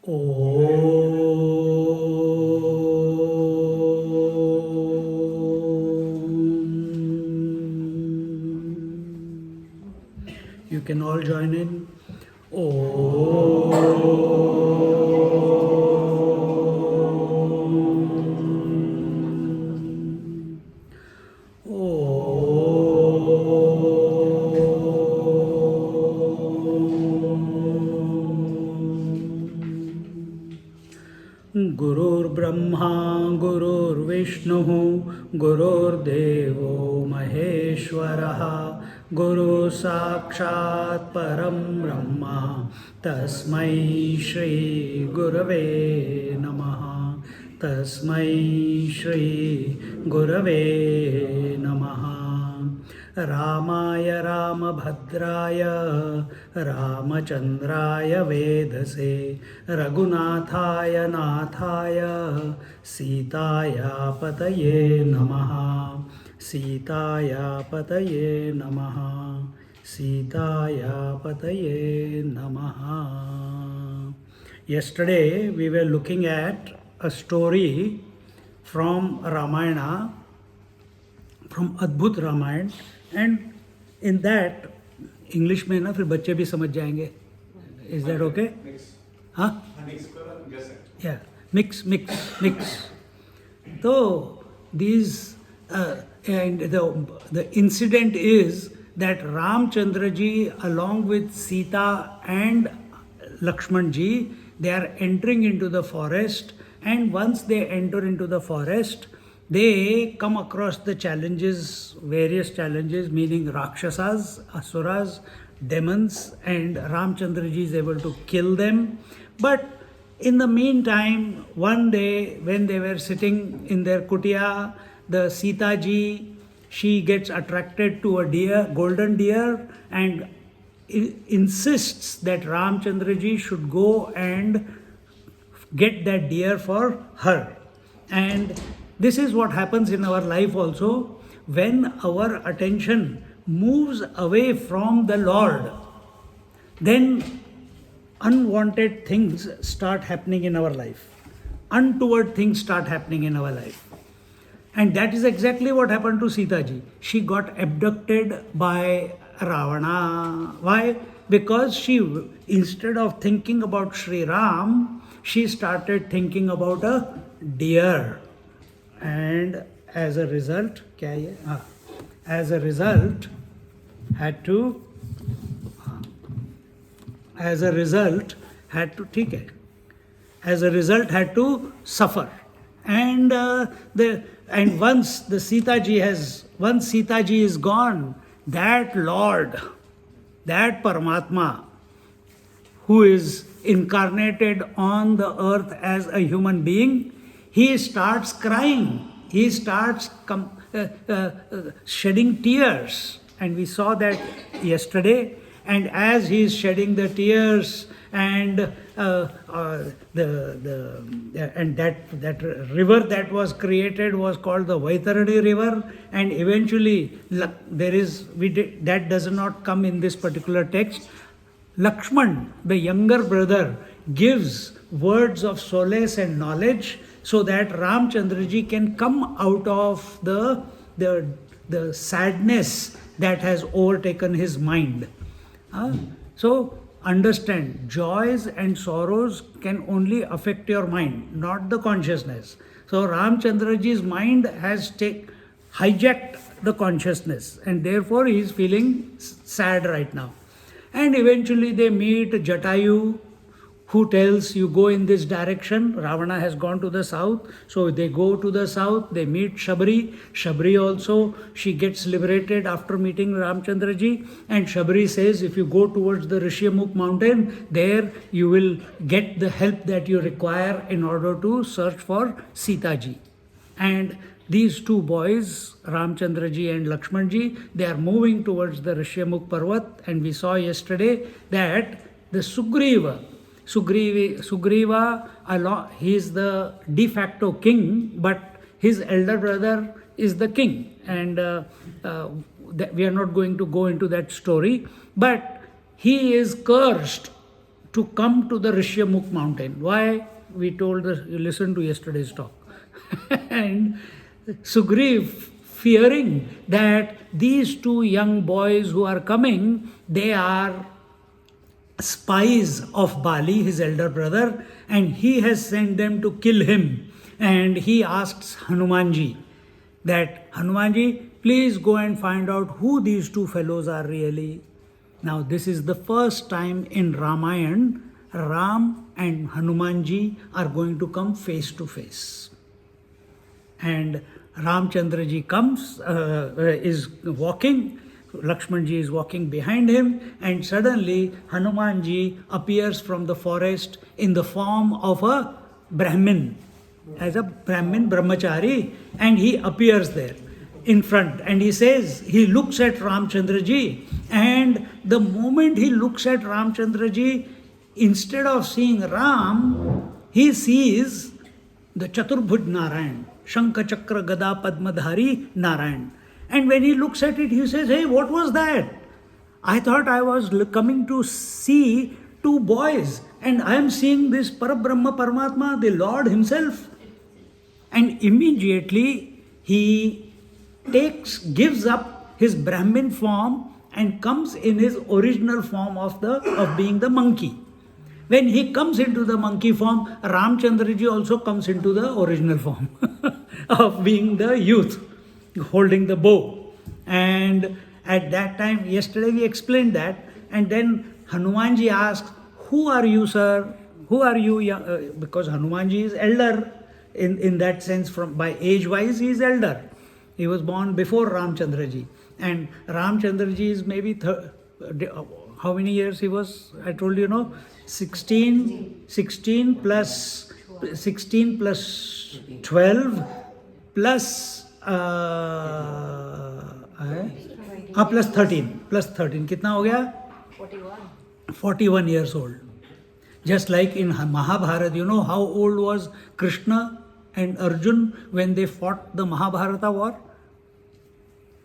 You can all join in. गुरुर्ब्रह्मा गुरुर्विष्णुः गुरुर्देवो महेश्वरः गुरु साक्षात् परं ब्रह्म तस्मै श्री गुरवे नमः तस्मै श्री गुरवे नमः रामाय रामभद्राय रामचन्द्राय वेधसे रघुनाथाय नाथाय सीताया पतये नमः सीताया पतये नमः सीताया पतये नमः. Yesterday we were looking at a story from Ramayana, from Adbhut Ramayana, and in that English में ना फिर बच्चे भी समझ जाएंगे. Is that okay? हाँ, या मिक्स. तो these and the incident is that Ramchandra ji along with Sita and Lakshman ji, they are entering into the forest, and once they enter into the forest they come across the challenges, various challenges, meaning Rakshasas, Asuras, demons, and Ramchandra ji is able to kill them. But in the meantime, one day when they were sitting in their kutia, the Sita ji, she gets attracted to a deer, golden deer, and insists that Ramchandra ji should go and get that deer for her. And this is what happens in our life also. When our attention moves away from the Lord, then unwanted things start happening in our life. Untoward things start happening in our life. And that is exactly what happened to Sita ji. She got abducted by Ravana. Why? Because she, instead of thinking about Sri Ram, she started thinking about a deer. And as a result, had to suffer. And once Sita ji is gone, that Lord, that Paramatma, who is incarnated on the earth as a human being, he starts crying, he starts shedding tears, and we saw that yesterday. And as he is shedding the tears, and that river that was created was called the Vaitarani river, and eventually that does not come in this particular text. Lakshman, the younger brother, gives words of solace and knowledge so that Ramchandra ji can come out of the sadness that has overtaken his mind. So understand, joys and sorrows can only affect your mind, not the consciousness. So Ramchandra ji's mind has hijacked the consciousness, and therefore he is feeling sad right now. And eventually they meet Jatayu, who tells you go in this direction. Ravana has gone to the south, so they go to the south. They meet Shabri. Shabri also, she gets liberated after meeting Ramchandra ji, and Shabri says, if you go towards the Rishyamukh mountain, there you will get the help that you require in order to search for Sita ji. And these two boys, Ramchandra ji and Lakshman ji, they are moving towards the Rishyamukh Parvat, and we saw yesterday that the Sugriva, he is the de facto king, but his elder brother is the king. And we are not going to go into that story, but he is cursed to come to the Rishyamukh mountain. Why? We told you listen to yesterday's talk. And Sugriv, fearing that these two young boys who are coming, they are spies of Bali, his elder brother, and he has sent them to kill him. And he asks Hanumanji that, Hanumanji, please go and find out who these two fellows are really. Now, this is the first time in Ramayana, Ram and Hanumanji are going to come face to face. And Ramchandraji comes, is walking, Lakshmanji is walking behind him, and suddenly Hanumanji appears from the forest in the form of a Brahmin, as a Brahmin brahmachari, and he appears there in front, and he says, he looks at Ramchandraji, and the moment he looks at Ramchandraji, instead of seeing Ram, he sees the Chaturbhuj Narayan, Shankha Chakra Gada Padmadhari Narayan. And when he looks at it, he says, hey, what was that? I thought I was coming to see two boys, and I am seeing this Parabrahma Paramatma, the Lord himself. And immediately he gives up his Brahmin form and comes in his original form of being the monkey. When he comes into the monkey form, Ramchandraji also comes into the original form of being the youth, holding the bow. And at that time, yesterday we explained that, and then Hanumanji asks, who are you, sir? Who are you? Because Hanumanji is elder in that sense, by age wise he is elder. He was born before Ramchandraji, and Ramchandraji is maybe how many years he was? I told you, 16 plus 12 plus plus 13 कितना हो गया? 41 years old. Just like in Mahabharata, you know how old was Krishna and Arjun when they fought the Mahabharata war?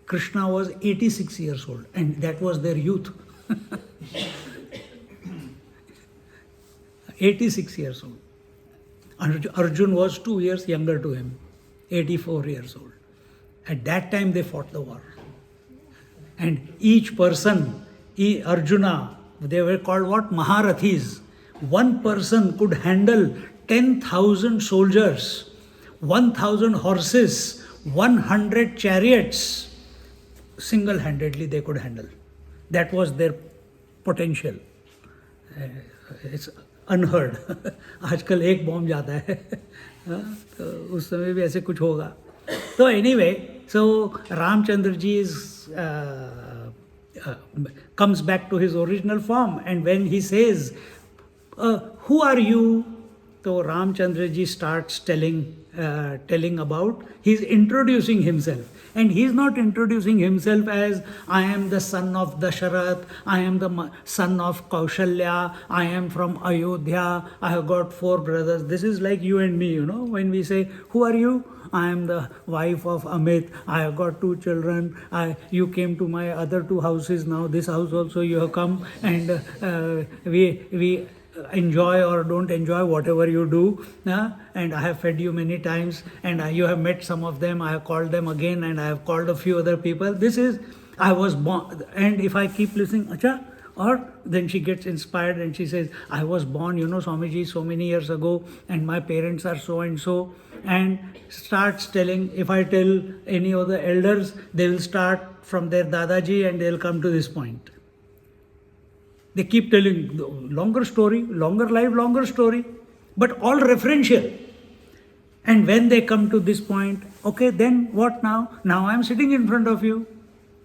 Krishna was 86 years old, and that was their youth. 86 years old. Arjun was 2 years younger to him, 84 years old. At that time they fought the war. And each person, Arjuna, they were called what? Maharathis. One person could handle 10,000 soldiers, 1,000 horses, 100 chariots. Single-handedly they could handle. That was their potential. It's unheard. आजकल एक bomb जाता है, तो उस समय भी ऐसे कुछ होगा. So anyway, so Ramchandra ji comes back to his original form, and when he says, who are you? So Ramchandra ji starts telling about, he's introducing himself. And he's not introducing himself as, I am the son of Dasharath, I am the son of Kaushalya, I am from Ayodhya, I have got 4 brothers. This is like you and me, when we say, who are you? I am the wife of Amit, I have got 2 children, you came to my other 2 houses, now this house also you have come, and we enjoy or don't enjoy whatever you do, and I have fed you many times, and you have met some of them, I have called them again, and I have called a few other people. This is, I was born. And if I keep listening, acha, or then she gets inspired and she says, I was born, Swamiji, so many years ago, and my parents are so and so, and starts telling. If I tell any of the elders, they will start from their Dadaji and they will come to this point. They keep telling longer story, longer life, longer story, but all referential. And when they come to this point, okay, then what now? Now I am sitting in front of you.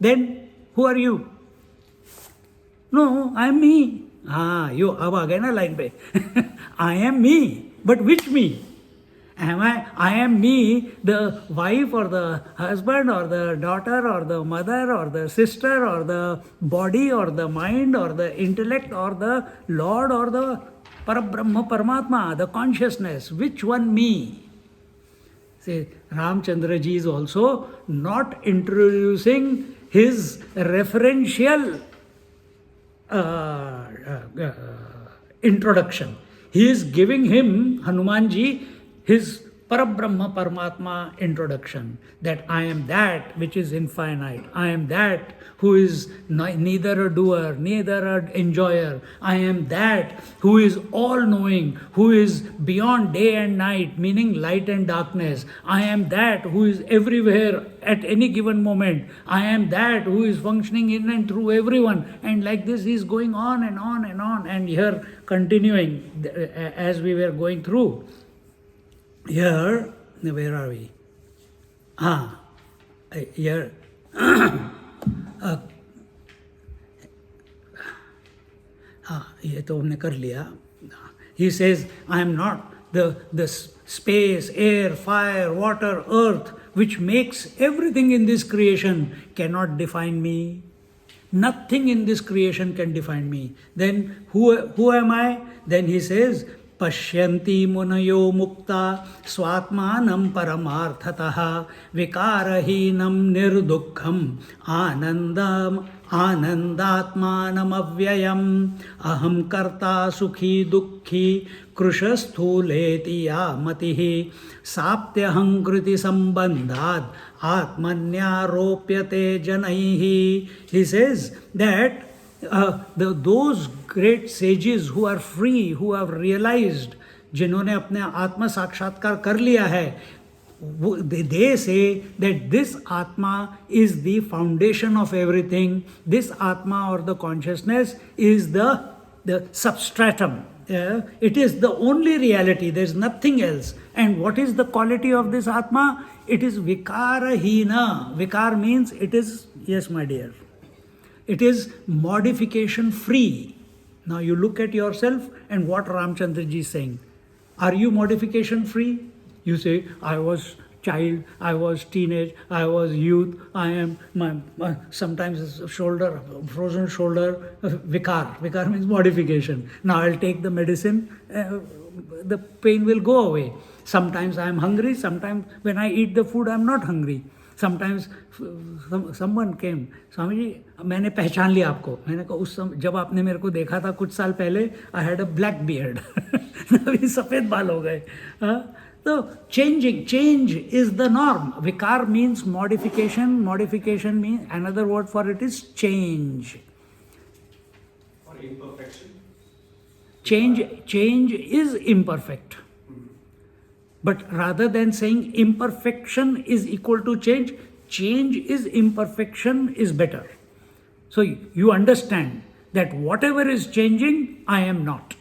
Then who are you? No, I am me. You ab aa gaye na line pe. I am me. But which me? I am me, the wife or the husband or the daughter or the mother or the sister or the body or the mind or the intellect or the Lord or the Parabrahma Paramatma, the consciousness. Which one me? See, Ramchandra ji is also not introducing his referential introduction. He is giving him, Hanumanji, his Parabrahma Paramatma introduction, that I am that which is infinite. I am that who is neither a doer, neither an enjoyer. I am that who is all-knowing, who is beyond day and night, meaning light and darkness. I am that who is everywhere at any given moment. I am that who is functioning in and through everyone. And like this, he is going on and on and on. And here, continuing as we were going through. Here, where are we? Here. ये तो हमने कर लिया. He says, I am not the space, air, fire, water, earth, which makes everything in this creation cannot define me. Nothing in this creation can define me. Then who am I? Then he says, Pashyanti munayo mukta swatmanam paramarthatah vikarahinam nirdukham आनंदात्मानम अव्ययम अहम कर्ता सुखी दुखी कृशस्थूलेति या मतिः साप्त्यहंकृति संबंधाद आत्मन्यारोप्यते जनैः. He says that those great sages who are free, who have realized, जिन्होंने अपने आत्म साक्षात्कार कर लिया है, they say that this Atma is the foundation of everything. This Atma or the consciousness is the substratum. It is the only reality. There is nothing else. And what is the quality of this Atma? It is vikarahina. Vikar means it is, yes my dear, it is modification free. Now you look at yourself and what Ramchandra ji is saying. Are you modification free? You say, I was child, I was teenage, I was youth, I am sometimes shoulder, frozen shoulder, vikar. Vikar means modification. Now I'll take the medicine, the pain will go away. Sometimes I am hungry, sometimes when I eat the food I am not hungry. Sometimes someone came, Swami ji मैंने पहचान लिया आपको. मैंने कहा उस समय जब आपने मेरे को देखा था कुछ साल पहले, I had a black beard. अभी सफ़ेद बाल हो गए. So change is the norm. Vikar means modification. Modification means, another word for it is change. Or imperfection. Change is imperfect. But rather than saying imperfection is equal to change is imperfection is better. So you understand that whatever is changing, I am not.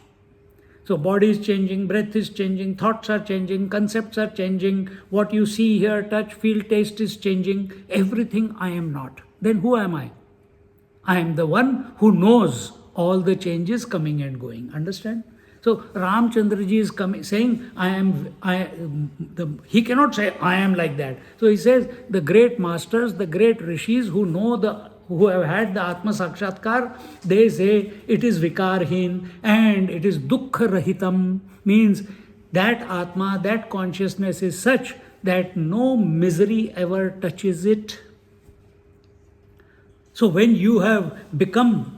So body is changing, breath is changing, thoughts are changing, concepts are changing, what you see, hear, touch, feel, taste is changing. Everything I am not. Then who am I? I am the one who knows all the changes coming and going. Understand? So Ramchandraji is saying, he cannot say, I am like that. So he says, the great masters, the great rishis who have had the Atma Sakshatkar, they say it is Vikarhin and it is Dukkha Rahitam, means that Atma, that consciousness is such that no misery ever touches it. So when you have become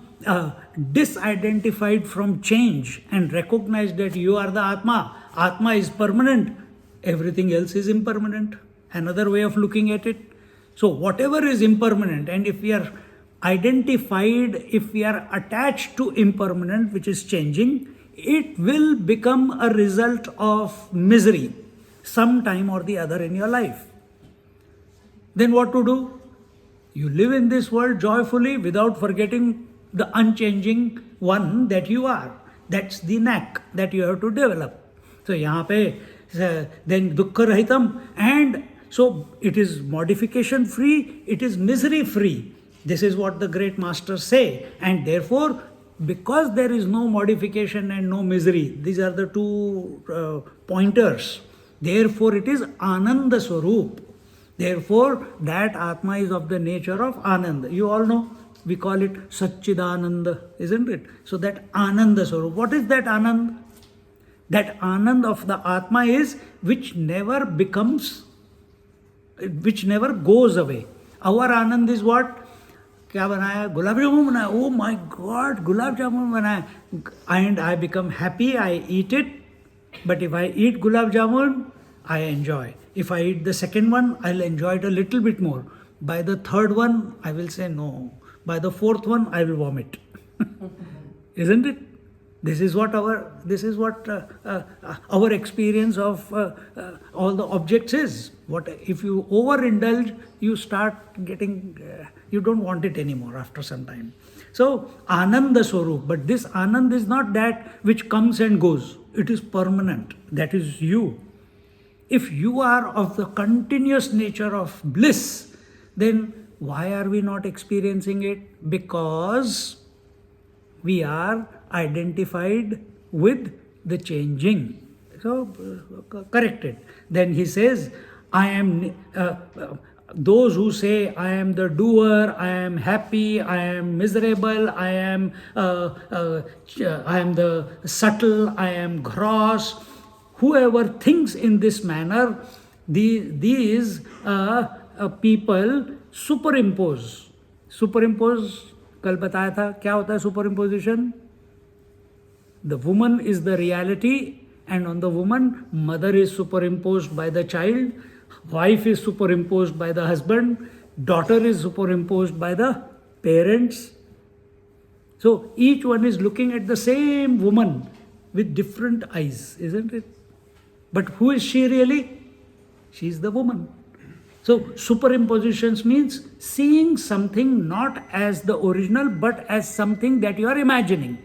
disidentified from change and recognize that you are the Atma is permanent, everything else is impermanent. Another way of looking at it. So whatever is impermanent, and if we are identified, if we are attached to impermanent, which is changing, it will become a result of misery sometime or the other in your life. Then what to do? You live in this world joyfully without forgetting the unchanging one that you are. That's the knack that you have to develop. So यहाँ पे then dukkha rahitam, and so it is modification free, it is misery free. This is what the great masters say. And therefore, because there is no modification and no misery, these are the two pointers. Therefore, it is Ananda Swarup. Therefore, that Atma is of the nature of Ananda. You all know, we call it Satchidananda, isn't it? So that Ananda Swarup. What is that Anand? That Anand of the Atma is which never becomes, which never goes away. Our Anand is what? क्या बनाया? गुलाब जामुन बनाया. Oh my God, gulab jamun बनाया. And I become happy, I eat it. But if I eat gulab jamun, I enjoy. If I eat the second one, I'll enjoy it a little bit more. By the third one, I will say no. By the fourth one, I will vomit. Isn't it? This is what our experience of all the objects is. What if you overindulge, you start getting, you don't want it anymore after some time. So Ananda Swarup, but this Anand is not that which comes and goes. It is permanent. That is you. If you are of the continuous nature of bliss, then why are we not experiencing it? Because we are identified with the changing. So, correct it. Then he says, I am, those who say, I am the doer, I am happy, I am miserable, I am the subtle, I am gross. Whoever thinks in this manner, these people superimpose. Superimpose, कल बताया था क्या होता है superimposition? The woman is the reality, and on the woman, mother is superimposed by the child, wife is superimposed by the husband, daughter is superimposed by the parents. So each one is looking at the same woman with different eyes, isn't it? But who is she really? She is the woman. So superimpositions means seeing something not as the original but as something that you are imagining.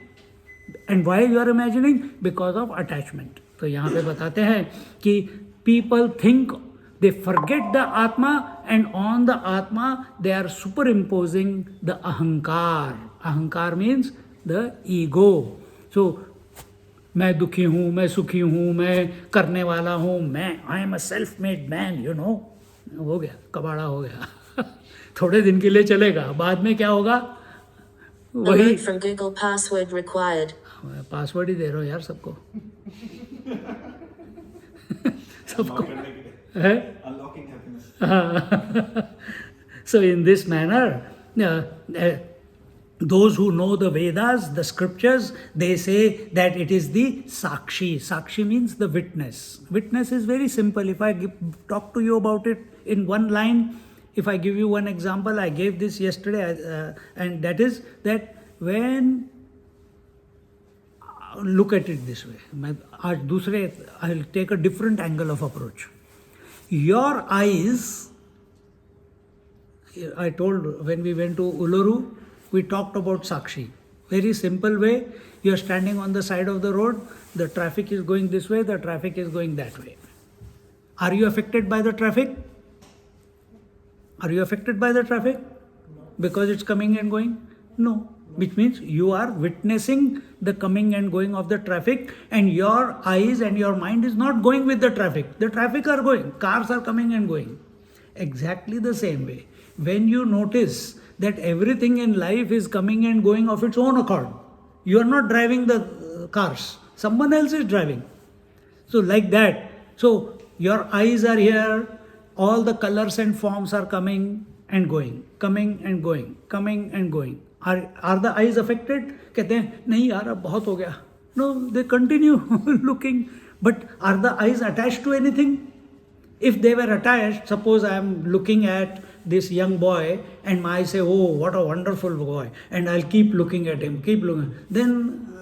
And why you are imagining? Because of attachment. तो यहाँ पे बताते हैं कि people think they forget the Atma, and on the Atma they are superimposing the Ahankar. Ahankar means the ego. So मैं दुखी हूँ, मैं सुखी हूँ, मैं करने वाला हूँ, मैं I am a self-made man, you know. हो गया, कबाड़ा हो गया. थोड़े दिन के लिए चलेगा, बाद में क्या होगा? वही. Alert from Google, password required. Password ही दे रहा हूँ यार सबको. सबको है. Unlocking happiness. So in this manner, those who know the Vedas, the scriptures, they say that it is the Sakshi. Sakshi means the witness. Witness is very simple. If I talk to you about it in one line, if I give you one example, I gave this yesterday, and that is that when, look at it this way, I'll take a different angle of approach. Your eyes, I told when we went to Uluru, we talked about Sakshi. Very simple way. You are standing on the side of the road, the traffic is going this way, the traffic is going that way. Are you affected by the traffic? Are you affected by the traffic? Because it's coming and going? No. Which means you are witnessing the coming and going of the traffic, and your eyes and your mind is not going with the traffic. The traffic are going, cars are coming and going. Exactly the same way. When you notice that everything in life is coming and going of its own accord, you are not driving the cars, someone else is driving. So like that, so your eyes are here, all the colors and forms are coming and going, coming and going, coming and going. Are the eyes affected? कहते हैं नहीं यार अब बहुत हो गया. No, they continue looking. But are the eyes attached to anything? If they were attached, suppose I am looking at this young boy and my eyes say, oh, what a wonderful boy, and I'll keep looking at him, keep looking. Then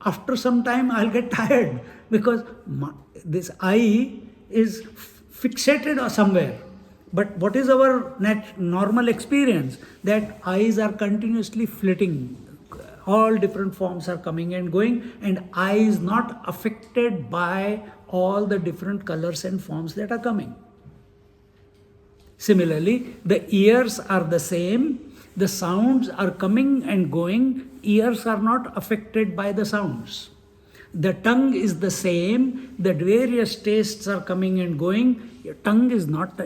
after some time I'll get tired because this eye is fixated somewhere. But what is our normal experience? That eyes are continuously flitting. All different forms are coming and going, and eye is not affected by all the different colors and forms that are coming. Similarly, the ears are the same. The sounds are coming and going. Ears are not affected by the sounds. The tongue is the same. The various tastes are coming and going. Your tongue is not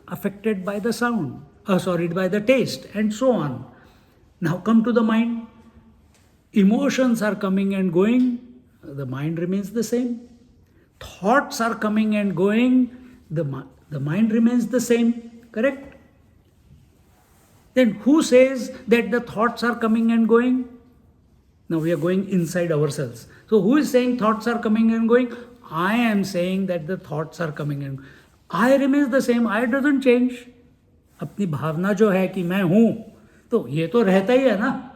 affected by the sound, by the taste, and so on. Now come to the mind. Emotions are coming and going. The mind remains the same. Thoughts are coming and going. The mind remains the same. Correct? Then who says that the thoughts are coming and going? Now we are going inside ourselves. So who is saying thoughts are coming and going? I am saying that the thoughts are coming and going. I remains the same. I doesn't change. अपनी भावना जो है कि मैं हूँ, तो ये तो रहता ही है ना.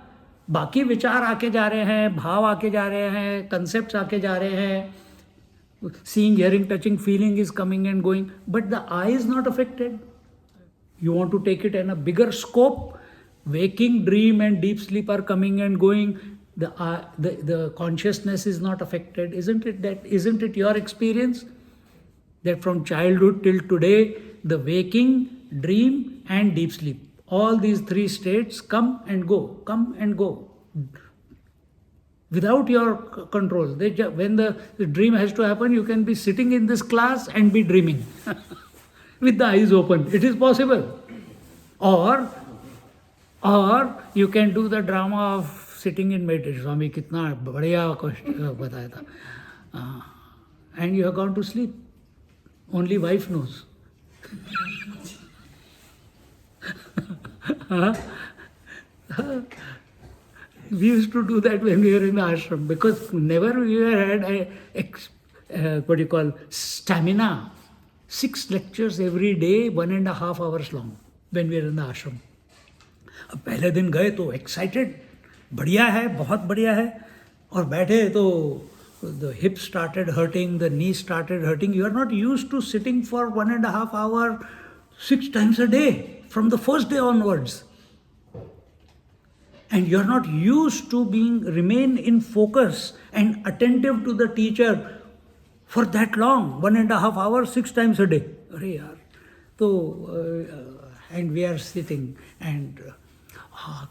बाकी विचार आके जा रहे हैं, भाव आके जा रहे हैं, कंसेप्ट्स आके जा रहे हैं. Seeing, hearing, touching, feeling is coming and going, but the I is not affected. You want to take it in a bigger scope. Waking, dream, and deep sleep are coming and going. The consciousness is not affected. Isn't it that? Isn't it your experience that from childhood till today, the waking, dream, and deep sleep, all these three states come and go. Without your control. When the dream has to happen, you can be sitting in this class and be dreaming with the eyes open. It is possible. Or you can do the drama of sitting in meditation. Swami कितना बढ़िया बताया था. And you have gone to sleep. Only wife knows. We used to do that when we were in the ashram, because never we had stamina. 6 lectures every day, 1.5 hours long when we were in the ashram. अब पहले दिन गए तो excited, बढ़िया है, बहुत बढ़िया है, और बैठे तो the hip started hurting, the knee started hurting. You are not used to sitting for 1.5 hours 6 times a day from the first day onwards. And you are not used to remain in focus and attentive to the teacher for that long, 1.5 hours, 6 times a day. Arey yaar. So, and we are sitting and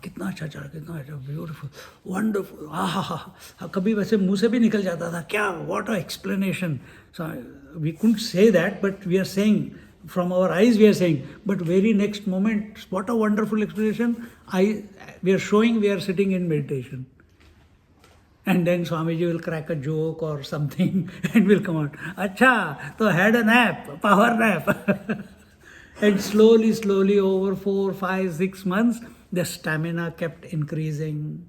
कितना अच्छा चढ़ा, कितना अच्छा, beautiful, wonderful, कभी वैसे मुंह से भी निकल जाता था, क्या, what a explanation. So we couldn't say that, but we are saying, from our eyes we are saying, but very next moment, what a wonderful explanation. We are showing we are sitting in meditation. And then Swamiji will crack a joke or something and will come out, Acha, so had a nap, power nap. And slowly over 4, 5, 6 months, the stamina kept increasing.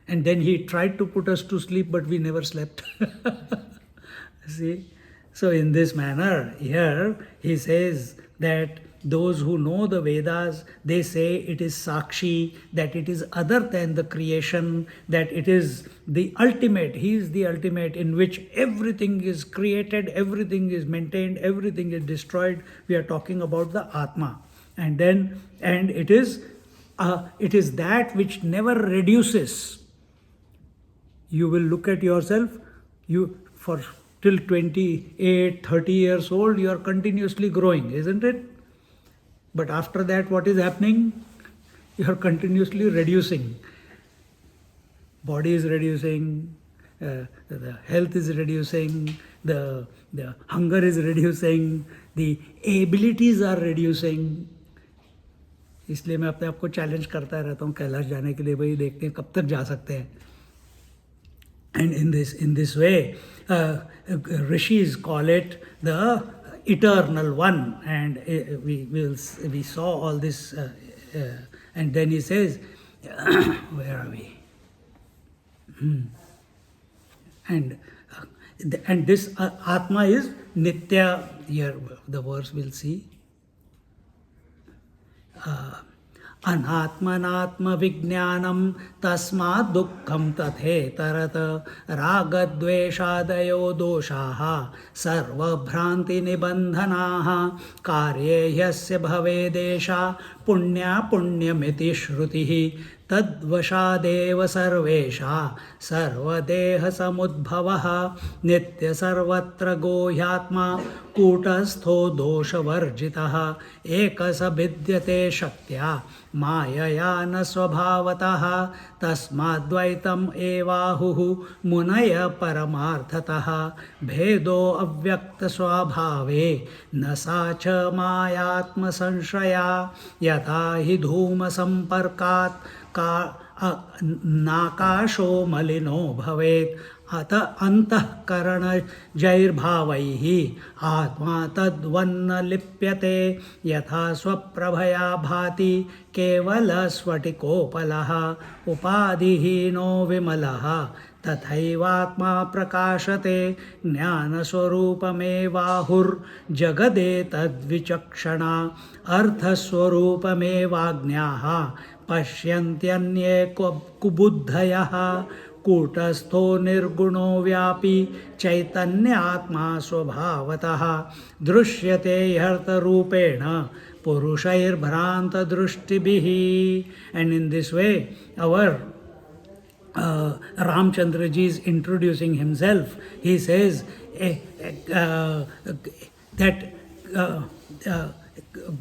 And then he tried to put us to sleep, but we never slept. See? So in this manner, here he says that those who know the Vedas, they say it is Sakshi, that it is other than the creation, that it is the ultimate, he is the ultimate in which everything is created, everything is maintained, everything is destroyed. We are talking about the Atma. And it is that which never reduces. You will look at yourself, till 28, 30 years old, you are continuously growing, isn't it? But after that, what is happening? You are continuously reducing. Body is reducing, the health is reducing, the hunger is reducing, the abilities are reducing. इसलिए मैं अपने आप को challenge करता रहता हूँ कैलाश जाने के लिए, भाई देखते हैं कब तक जा सकते हैं. And in this way, rishis call it the eternal one, and we saw all this, and then he says, where are we? And this Atma is Nitya. Here the verse we'll see. अनात्मनात्म विज्ञानम तस्मात् दुःखम तथेतरत रागद्वेषादयो दोषाः सर्वभ्रांति निबंधनाः कार्ये ह्यस्य भवेदेषा पुण्या पुण्यमिति श्रुतिः तद्वशादेव सर्वेषा सर्वदेह समुद्भवः नित्य सर्वत्र गोह्यात्मा कूटस्थो दोषवर्जितः एकस भिद्यते शक्त्या मायया न स्वभावतः तस्माद्वैतम् एवाहुः मुनय परमार्थतः भेदो अव्यक्त स्वभावे न सा च मायात्म संश्रया यथा हि धूम संपर्कात् नाकाशो मलिनो भवेत् अतः अंतःकरण जैर्भावैः आत्मा तद्वन्न लिप्यते यथा स्वप्रभया भाति केवल स्फटिकोपलः उपाधिहीनो विमलः तथैवात्मा प्रकाशते ज्ञानस्वरूपमेवाहुर्जगदेतद्विचक्षणा अर्थस्वरूपमेवाज्ञाः पश्यन्त्यन्ये कुबुद्धयः कूटस्थो निर्गुणो व्यापी चैतन्यात्मा स्वभावतः दृश्यते ह्यर्थरूपेण पुरुषैर्भ्रान्तदृष्टिभिः. And in this way our Ramchandra ji is introducing himself. He says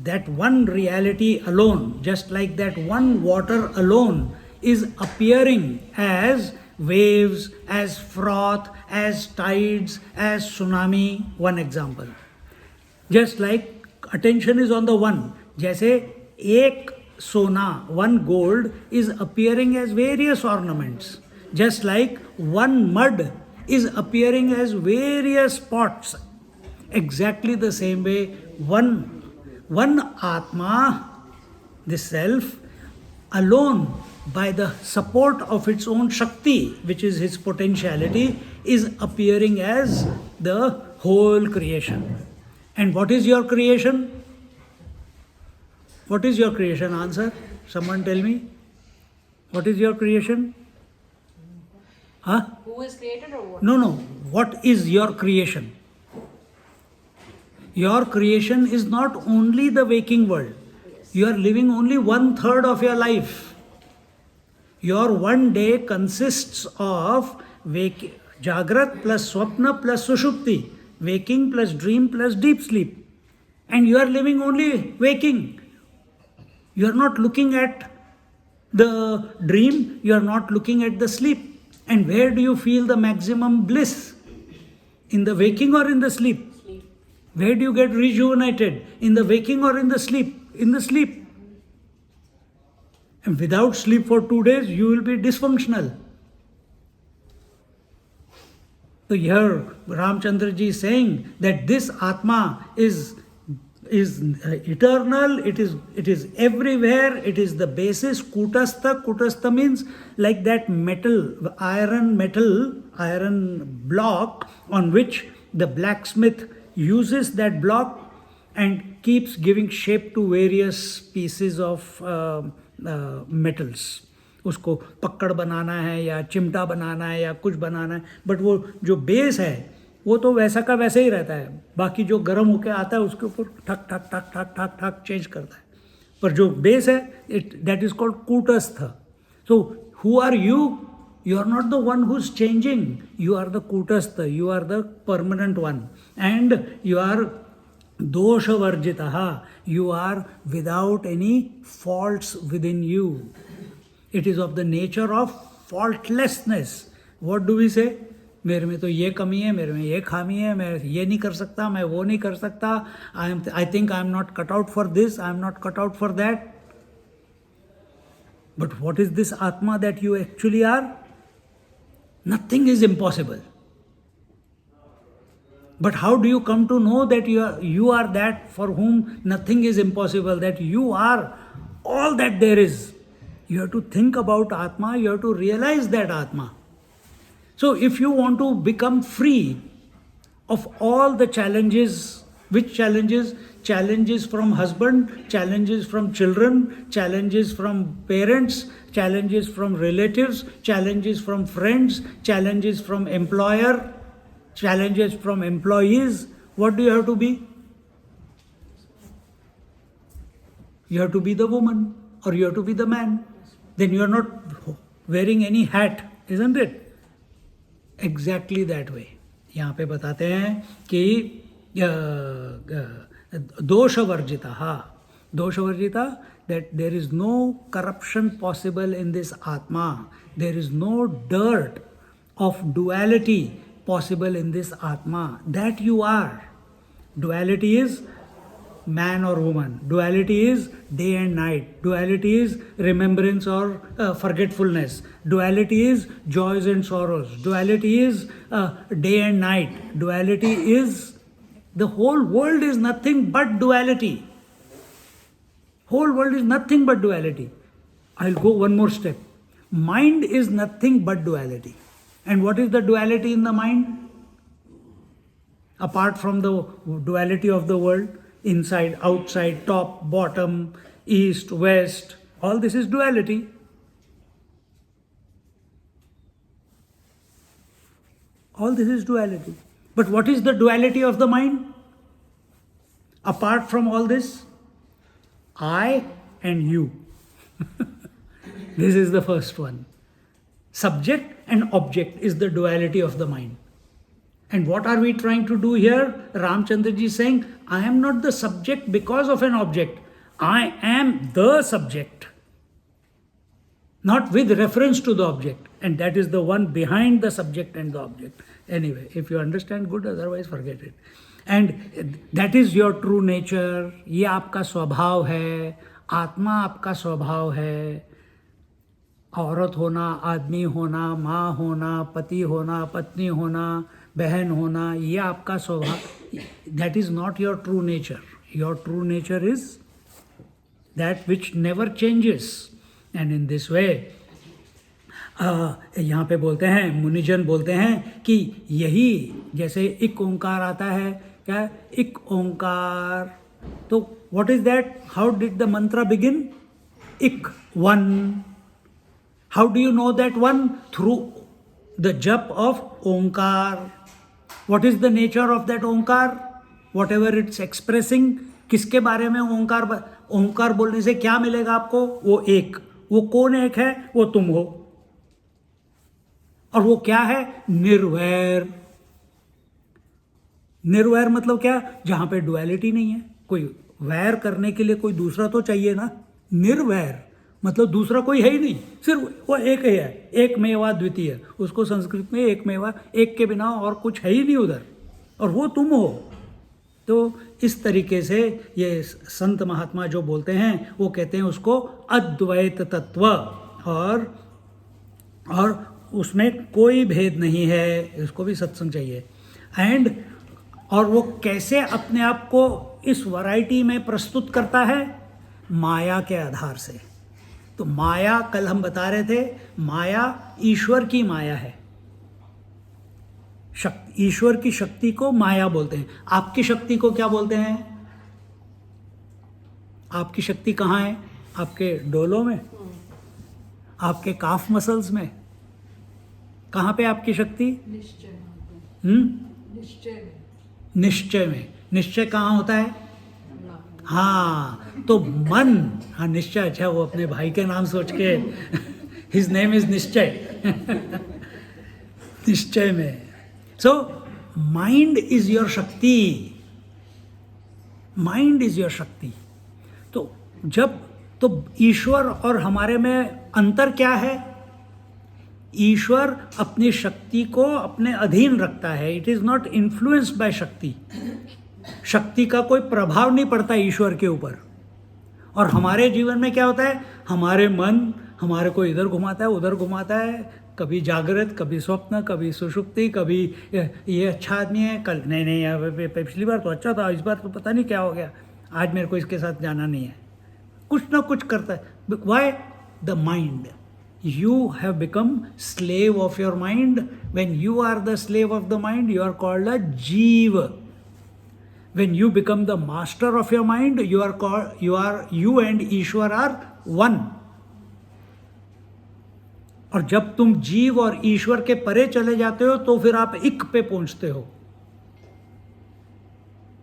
that one reality alone, just like that one water alone, is appearing as waves, as froth, as tides, as tsunami. One example. Just like attention is on the one, जैसे एक सोना, one gold is appearing as various ornaments, just like one mud is appearing as various spots. Exactly the same way, one Atma, the self, alone by the support of its own Shakti, which is his potentiality, is appearing as the whole creation. And what is your creation? What is your creation? Answer. Someone tell me. What is your creation? Huh? Who is created or what? No. What is your creation? Your creation is not only the waking world. You are living only 1/3 of your life. Your one day consists of Jagrat plus Swapna plus Sushupti, waking plus dream plus deep sleep. And you are living only waking. You are not looking at the dream, you are not looking at the sleep. And where do you feel the maximum bliss? In the waking or in the sleep? Where do you get rejuvenated? In the waking or in the sleep? In the sleep. And without sleep for 2 days, you will be dysfunctional. So here Ramchandra ji is saying that this Atma is eternal, it is everywhere, it is the basis. Kutastha means like that iron block on which the blacksmith uses that block and keeps giving shape to various pieces of metals. उसको पक्कड़ बनाना है या चिमटा बनाना है या कुछ बनाना है, but वो जो बेस है वो तो वैसा का वैसा ही रहता है. बाकी जो गर्म होके आता है उसके ऊपर ठक ठक ठक ठक ठक ठक चेंज करता है, पर जो बेस है दैट इज कॉल्ड कूटस्थ. So who are you? You are not the one who's changing. You are the kutastha. You are the permanent one. And you are dosha varjitaha. You are without any faults within you. It is of the nature of faultlessness. What do we say? मेरे में तो ये कमी है, मेरे में ये खामी है, मैं ये नहीं कर सकता, मैं वो नहीं कर सकता. I think I am not cut out for this, I am not cut out for that. But what is this Atma that you actually are? Nothing is impossible. But how do you come to know that you are that for whom nothing is impossible, that you are all that there is? You have to think about Atma, you have to realize that Atma. So if you want to become free of all the challenges, which challenges? Challenges from husband, challenges from children, challenges from parents, challenges from relatives, challenges from friends, challenges from employer, challenges from employees. What do you have to be? You have to be the woman or you have to be the man. Then you are not wearing any hat, isn't it? Exactly that way. यहाँ पे बताते हैं कि दोषवर्जिता, that there is no corruption possible in this Atma. There is no dirt of duality possible in this Atma. That you are. Duality is man or woman. Duality is day and night. Duality is remembrance or forgetfulness. Duality is joys and sorrows. Duality is day and night. Duality is, the whole world is nothing but duality. Whole world is nothing but duality. I'll go one more step. Mind is nothing but duality. And what is the duality in the mind? Apart from the duality of the world, inside, outside, top, bottom, east, west, all this is duality. All this is duality. But what is the duality of the mind? Apart from all this, I and you. This is the first one. Subject and object is the duality of the mind. And what are we trying to do here? Ramchandra ji is saying, I am not the subject because of an object. I am the subject. Not with reference to the object. And that is the one behind the subject and the object. Anyway, if you understand, good, otherwise forget it. And that is your true nature. ये आपका स्वभाव है. आत्मा आपका स्वभाव है. औरत होना, आदमी होना, माँ होना, पति होना, पत्नी होना, बहन होना, ये आपका स्वभाव. That is not your true nature. Your true nature is that which never changes. And in this way, यहाँ पे बोलते हैं, मुनिजन बोलते हैं कि यही जैसे एक ओंकार आता है, क्या एक ओंकार. तो what is that? How did the mantra begin? Ik, one. How do you know that one? Through the jap of onkar. What is the nature of that onkar? Whatever it's expressing. किसके बारे में ओंकार बोलने से क्या मिलेगा आपको? वो एक. वो कौन एक है? वो तुम हो. और वो क्या है? निर्वैर. निर्वैर मतलब क्या? जहां पे डुअलिटी नहीं है. कोई वैर करने के लिए कोई दूसरा तो चाहिए ना. निर्वैर मतलब दूसरा कोई है ही नहीं, सिर्फ वो एक ही है. एक मेवा द्वितीय, उसको संस्कृत में एक मेवा, एक के बिना और कुछ है ही नहीं उधर, और वो तुम हो. तो इस तरीके से ये संत महात्मा जो बोलते हैं वो कहते हैं उसको अद्वैत तत्व, और उसमें कोई भेद नहीं है. इसको भी सत्संग चाहिए. एंड और वो कैसे अपने आप को इस वैरायटी में प्रस्तुत करता है? माया के आधार से. तो माया, कल हम बता रहे थे, माया ईश्वर की माया है. ईश्वर की शक्ति को माया बोलते हैं. आपकी शक्ति को क्या बोलते हैं? आपकी शक्ति कहाँ है? आपके डोलों में, आपके काफ मसल्स में. कहाँ पे आपकी शक्ति? निश्चय में. निश्चय कहाँ होता है? हाँ, तो मन. हाँ, निश्चय. अच्छा, वो अपने भाई के नाम सोच के, हिज नेम इज निश्चय. निश्चय में. सो माइंड इज योर शक्ति. माइंड इज योर शक्ति. तो जब तो ईश्वर और हमारे में अंतर क्या है? ईश्वर अपनी शक्ति को अपने अधीन रखता है. It is not influenced by शक्ति. शक्ति का कोई प्रभाव नहीं पड़ता ईश्वर के ऊपर. और हमारे जीवन में क्या होता है? हमारे मन हमारे को इधर घुमाता है, उधर घुमाता है. कभी जागृत, कभी स्वप्न, कभी सुषुप्ति, कभी ये अच्छा आदमी है, कल नहीं, पिछली बार तो अच्छा था, इस बार तो पता नहीं क्या हो गया, आज मेरे को इसके साथ जाना नहीं है. कुछ ना कुछ करता है. Why? The mind. You have become slave of your mind. When you are the slave of the mind, you are called a Jeeva. When you become the master of your mind, you and Ishwar are one. और जब तुम जीव और ईश्वर के परे चले जाते हो तो फिर आप इक पे पहुंचते हो.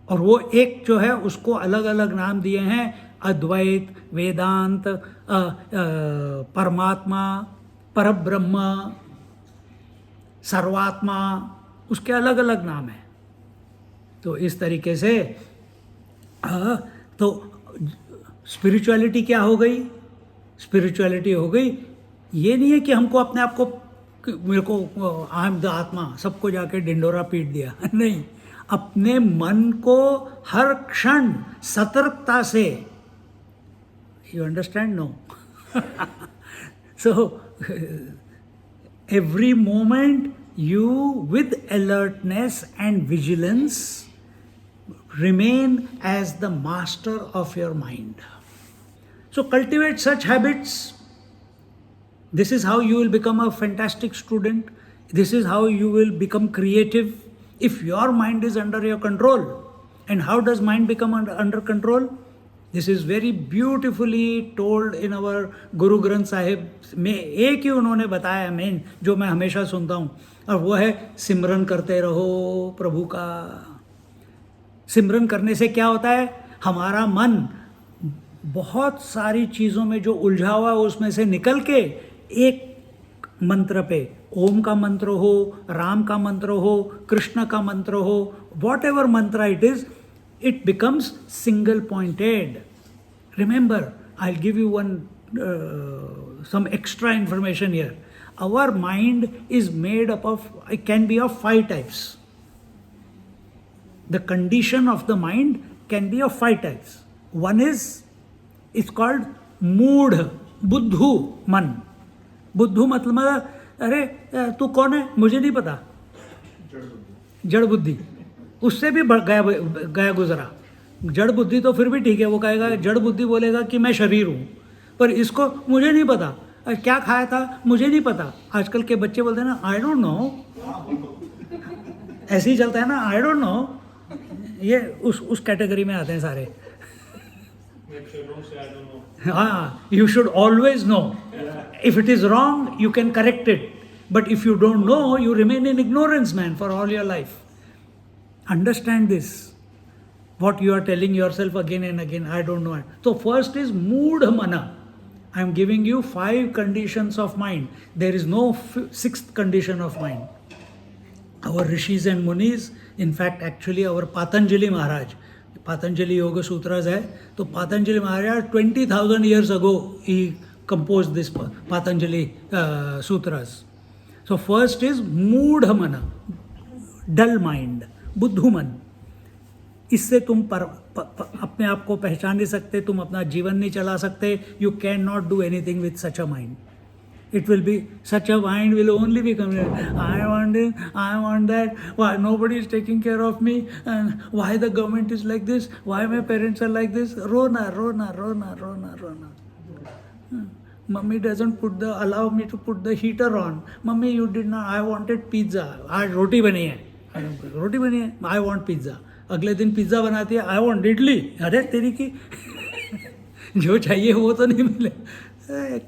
और वो एक जो है उसको अलग अलग नाम दिए हैं. अद्वैत, वेदांत, परमात्मा, परब्रह्म, सर्वात्मा, उसके अलग अलग नाम हैं. तो इस तरीके से तो स्पिरिचुअलिटी क्या हो गई? स्पिरिचुअलिटी हो गई, ये नहीं है कि हमको अपने आप को, मेरे को आई एम द आत्मा, सबको जाके डिंडोरा पीट दिया. नहीं, अपने मन को हर क्षण सतर्कता से, you understand? No. So every moment you, with alertness and vigilance, remain as the master of your mind. So cultivate such habits. This is how you will become a fantastic student. This is how you will become creative if your mind is under your control. And how does mind become under control? This is very beautifully told in our Guru Granth Sahib. में एक ही उन्होंने बताया main, जो मैं हमेशा सुनता हूँ, और वो है सिमरन करते रहो प्रभु का. सिमरन करने से क्या होता है? हमारा मन बहुत सारी चीज़ों में जो उलझा हुआ है उसमें से निकल के एक मंत्र पे, ओम का मंत्र हो, राम का मंत्र हो, कृष्ण का मंत्र हो, वॉट एवर मंत्र it is, it becomes single pointed. Remember, I'll give you some extra information here. Our mind is made up of, it can be of 5 types. The condition of the mind can be of 5 types. One is, it's called mood, बुद्धू मन. बुद्धू मतलब अरे तू कौन है मुझे नहीं पता, जड़ बुद्धि. उससे भी गया गुजरा. जड़ बुद्धि तो फिर भी ठीक है, वो कहेगा, जड़ बुद्धि बोलेगा कि मैं शरीर हूँ, पर इसको मुझे नहीं पता क्या खाया था, मुझे नहीं पता. आजकल के बच्चे बोलते हैं ना, आई डोंट नो. ऐसे ही चलता है ना, आई डोंट नो. ये उस कैटेगरी में आते हैं सारे. हाँ, you should always no. If it is wrong you can correct it, but if you don't know you remain in ignorance man for all your life. Understand this, what you are telling yourself again and again, I don't know it. So first is mood mana. I am giving you 5 conditions of mind. There is no 6th condition of mind. Our rishis and munis, in fact actually our Patanjali Maharaj, Patanjali Yoga Sutras hai, to Patanjali Maharaj 20,000 years ago he composed this Patanjali Sutras. So first is mood mana, dull mind, बुद्धू मन. इससे तुम अपने आप को पहचान नहीं सकते, तुम अपना जीवन नहीं चला सकते. You can not do anything with such a mind. It will be, such a mind will only be coming, I want this, I want that, why nobody is taking care of me, and why the government is like this, why my parents are like this. रोना रोना रोना रोना रोना. Mummy doesn't put the, allow me to put the heater on. Mummy you did not, I wanted pizza, आज रोटी बनी है, रोटी बनी है, आई वॉन्ट पिज्ज़ा. अगले दिन पिज्ज़ा बनाती है, आई वॉन्ट इडली. अरे तेरी की जो चाहिए वो तो नहीं मिले.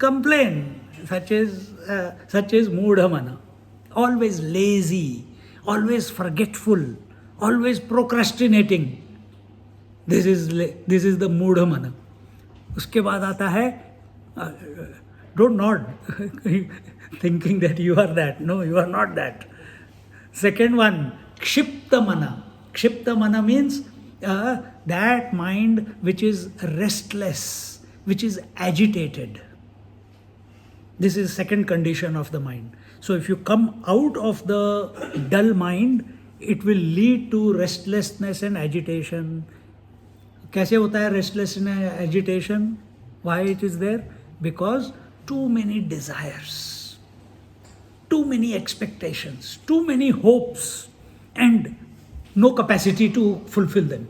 Complain. Such is mood mana. Always lazy, always forgetful, always procrastinating. This is the mood mana. उसके बाद आता है, don't nod thinking that you are that. No, you are not that. Second one, kshipta mana. Kshipta mana means that mind which is restless, which is agitated. This is second condition of the mind. So if you come out of the dull mind, it will lead to restlessness and agitation. कैसे होता है restlessness and agitation? Why it is there? Because too many desires, too many expectations, too many hopes, and no capacity to fulfill them.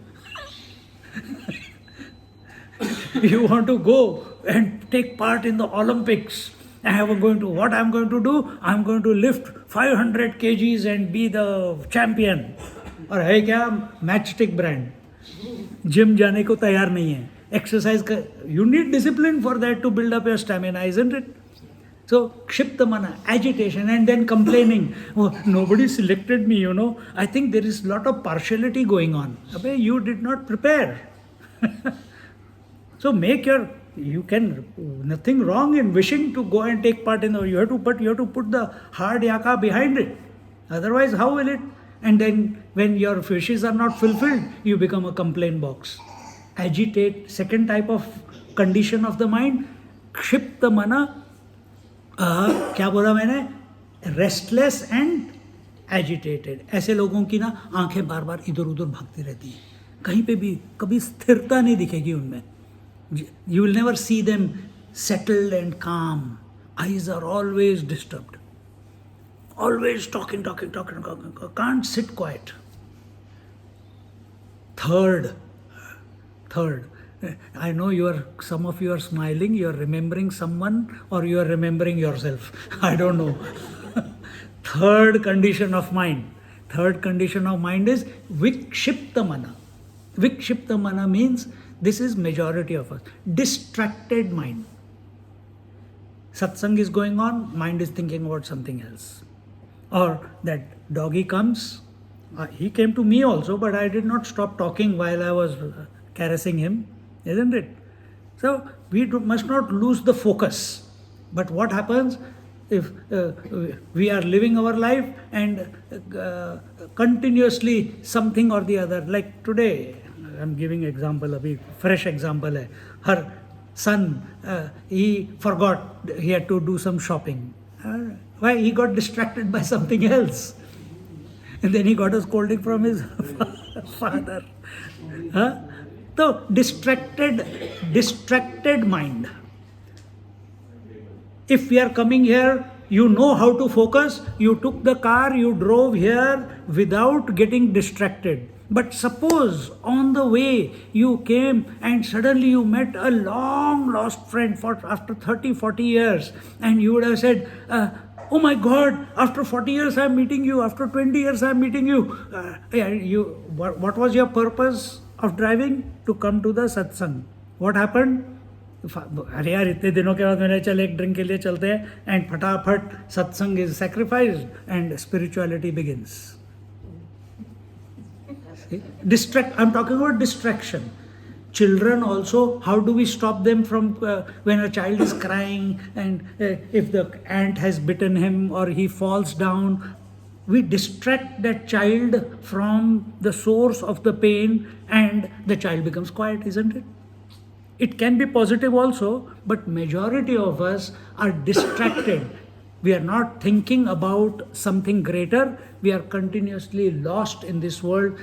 You want to go and take part in the Olympics. What I'm going to do? I'm going to lift 500 kgs and be the champion. और है क्या? Matchstick brand. Gym जाने को तैयार नहीं है. Exercise का, you need discipline for that to build up your stamina, isn't it? So, kshipta mana, agitation, and then complaining. Oh, nobody selected me, I think there is a lot of partiality going on. Abey, you did not prepare. So you can, nothing wrong in wishing to go and take part in the, you have to put the hard yaka behind it. Otherwise, how will it? And then when your wishes are not fulfilled, you become a complaint box. Agitate, second type of condition of the mind, kshipta mana. क्या बोला मैंने? Restless and agitated. ऐसे लोगों की ना आंखें बार बार इधर उधर भागती रहती हैं, कहीं पे भी कभी स्थिरता नहीं दिखेगी उनमें. You will never see them settled and calm. Eyes are always disturbed. Always talking. Can't sit quiet. Third, I know some of you are smiling, you are remembering someone or you are remembering yourself. I don't know. Third condition of mind is vikshipta mana. Vikshipta mana means this is majority of us. Distracted mind. Satsang is going on, mind is thinking about something else. Or that doggy comes, he came to me also, but I did not stop talking while I was caressing him, isn't it? So we must not lose the focus. But what happens if we are living our life and continuously something or the other, like today, I'm giving example, a fresh example. Her son, he forgot he had to do some shopping. Why? He got distracted by something else. And then he got a scolding from his father. So, distracted mind. If we are coming here, you know how to focus. You took the car, you drove here without getting distracted. But suppose on the way you came and suddenly you met a long lost friend after 30-40 years, and you would have said, oh my God, after 40 years I'm meeting you, after 20 years I'm meeting you. What was your purpose of driving? To come to the satsang. What happened? अरे यार इतने दिनों के बाद मैंने चल एक drink के लिए चलते हैं, एंड फटाफट सत्संग is sacrificed and spirituality begins. I'm talking about distraction. Children also, how do we stop them from when a child is crying and if the ant has bitten him or he falls down, we distract that child from the source of the pain and the child becomes quiet, isn't it? It can be positive also, but majority of us are distracted. We are not thinking about something greater. We are continuously lost in this world.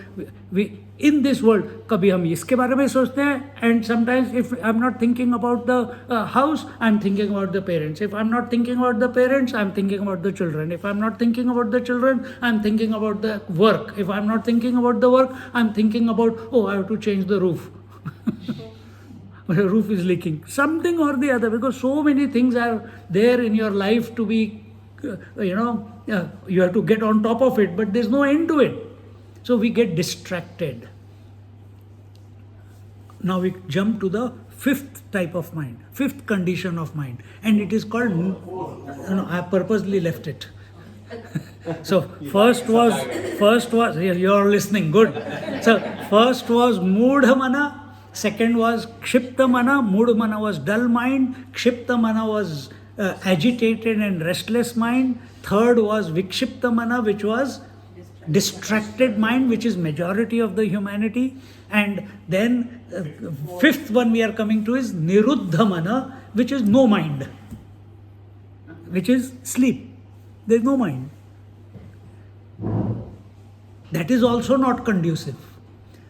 In this world, कभी हम इसके बारे में सोचते हैं, and sometimes if I'm not thinking about the house, I'm thinking about the parents. If I'm not thinking about the parents, I'm thinking about the children. If I'm not thinking about the children, I'm thinking about the work. If I'm not thinking about the work, I'm thinking about, oh, I have to change the roof. The roof is leaking, something or the other, because so many things are there in your life to be, you have to get on top of it, but there's no end to it. So we get distracted. Now we jump to the fifth type of mind, fifth condition of mind, and it is called, I purposely left it. So first was, you're listening, good. So first was Moodha Mana. Second was Kshipta Mana. Mood Mana was dull mind. Kshipta Mana was agitated and restless mind. Third was Vikshipta Mana, which was distracted mind, which is majority of the humanity. And then fifth one we are coming to is Niruddha Mana, which is no mind, which is sleep. There is no mind. That is also not conducive.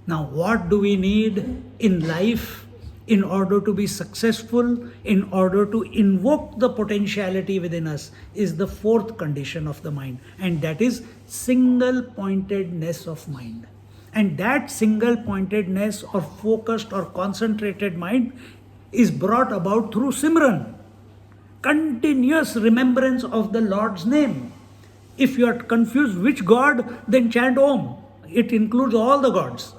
Now, what do we need in life in order to be successful, in order to invoke the potentiality within us, is the fourth condition of the mind, and that is single-pointedness of mind. And that single-pointedness or focused or concentrated mind is brought about through Simran, continuous remembrance of the Lord's name. If you are confused which God, then chant Om. It includes all the gods.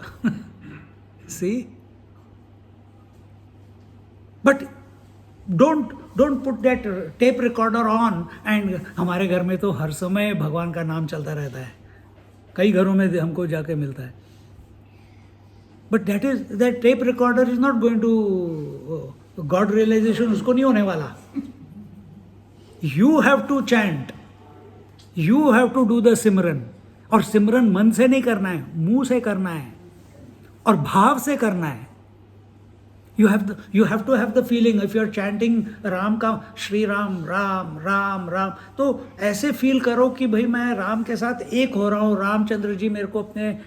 See? But don't put that tape recorder on and हमारे घर में तो हर समय भगवान का नाम चलता रहता है, कई घरों में हमको जाके मिलता है. But that tape recorder is not going to God realization, उसको नहीं होने वाला. You have to chant. You have to do the Simran. और सिमरन मन से नहीं करना है, मुंह से करना है और भाव से करना है. You have to have the feeling. If you are chanting Ram का श्री राम राम राम राम, तो ऐसे फील करो कि भाई मैं राम के साथ एक हो रहा हूँ. रामचंद्र जी मेरे को अपने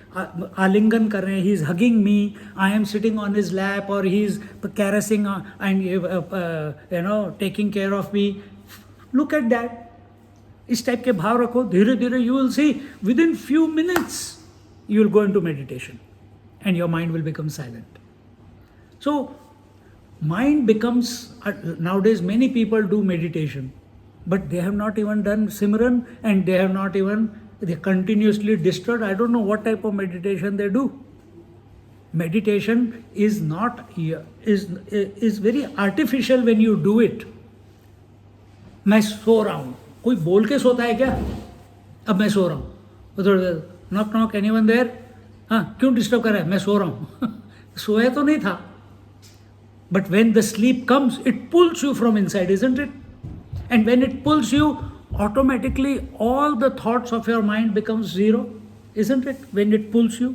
आलिंगन कर रहे हैं. He is hugging me, I am sitting on his lap, और he is caressing and taking care of me. Look at that. इस टाइप के भाव रखो. धीरे धीरे you will see within few minutes you will go into meditation and your mind will become silent. So mind becomes, nowadays many people do meditation, but they have not even done Simran, and they continuously disturbed. I don't know what type of meditation they do. Meditation is not, is very artificial when you do it. मैं सो रहा हूँ. कोई बोल के सोता है क्या? अब मैं सो रहा हूँ. थोड़ी देर नॉक नॉक, एनीवन देयर? हाँ, क्यों डिस्टर्ब कर रहा है? मैं सो रहा हूँ. सोया तो नहीं था. But when the sleep comes, it pools you from inside, isn't it? And when it pools you, automatically all the thoughts of your mind becomes zero, isn't it? When it pulls you,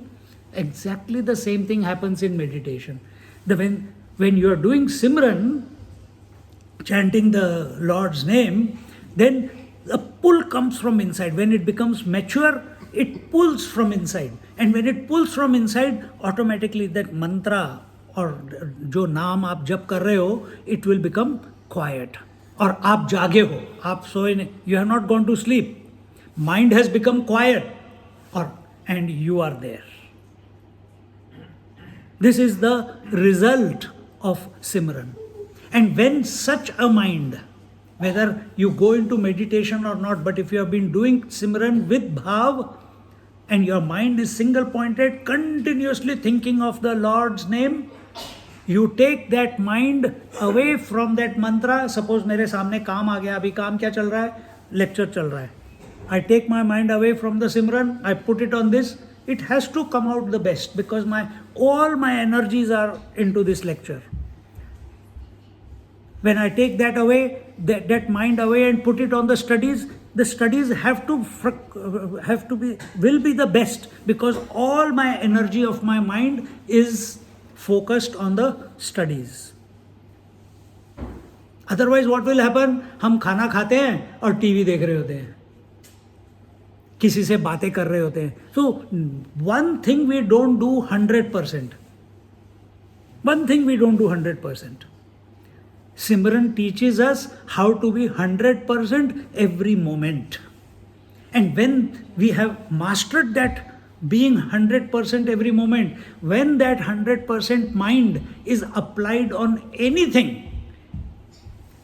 exactly the same thing happens in meditation. When you are doing Simran, chanting the Lord's name, then the pull comes from inside. When it becomes mature, it pulls from inside, and when it pulls from inside, automatically that mantra or जो नाम आप जप कर रहे हो, it will become quiet. और आप जागे हो, आप सोए नहीं, you have not gone to sleep. Mind has become quiet, and you are there. This is the result of Simran. And when such a mind, whether you go into meditation or not, but if you have been doing Simran with bhav, and your mind is single pointed, continuously thinking of the Lord's name, you take that mind away from that mantra. Suppose मेरे सामने काम आ गया. अभी काम क्या चल रहा है? लेक्चर चल रहा है. I take my mind away from the Simran, I put it on this. It has to come out the best, because all my energies are into this lecture. When I take that away, that mind away, and put it on the studies will be the best, because all my energy of my mind is focused on the studies. Otherwise what will happen? हम खाना खाते हैं और TV देख रहे होते हैं, किसी से बातें कर रहे होते हैं. So one thing we don't do 100%. Simran teaches us how to be 100% every moment. And when we have mastered that being 100% every moment, when that 100% mind is applied on anything,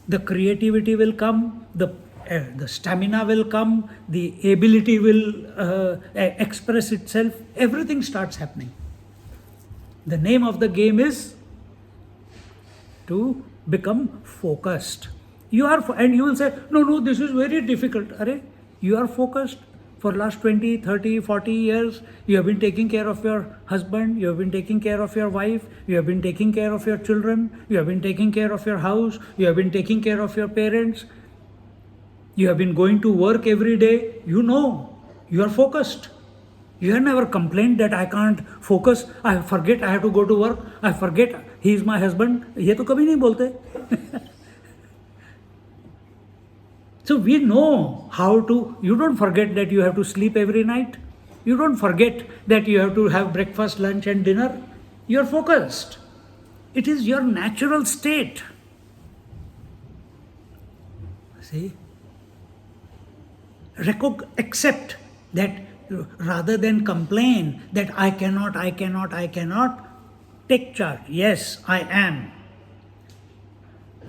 the creativity will come, the stamina will come, the ability will express itself, everything starts happening. The name of the game is to become focused. And you will say, no, this is very difficult. Arey, you are focused. For last 20, 30, 40 years, you have been taking care of your husband, you have been taking care of your wife, you have been taking care of your children, you have been taking care of your house, you have been taking care of your parents, you have been going to work every day. You know, you are focused. You have never complained that I can't focus, I forget I have to go to work, I forget he is my husband. ये तो कभी नहीं बोलते. So we know how to, you don't forget that you have to sleep every night. You don't forget that you have to have breakfast, lunch and dinner. You are focused. It is your natural state. See? Accept that, rather than complain that I cannot, take charge. Yes, I am.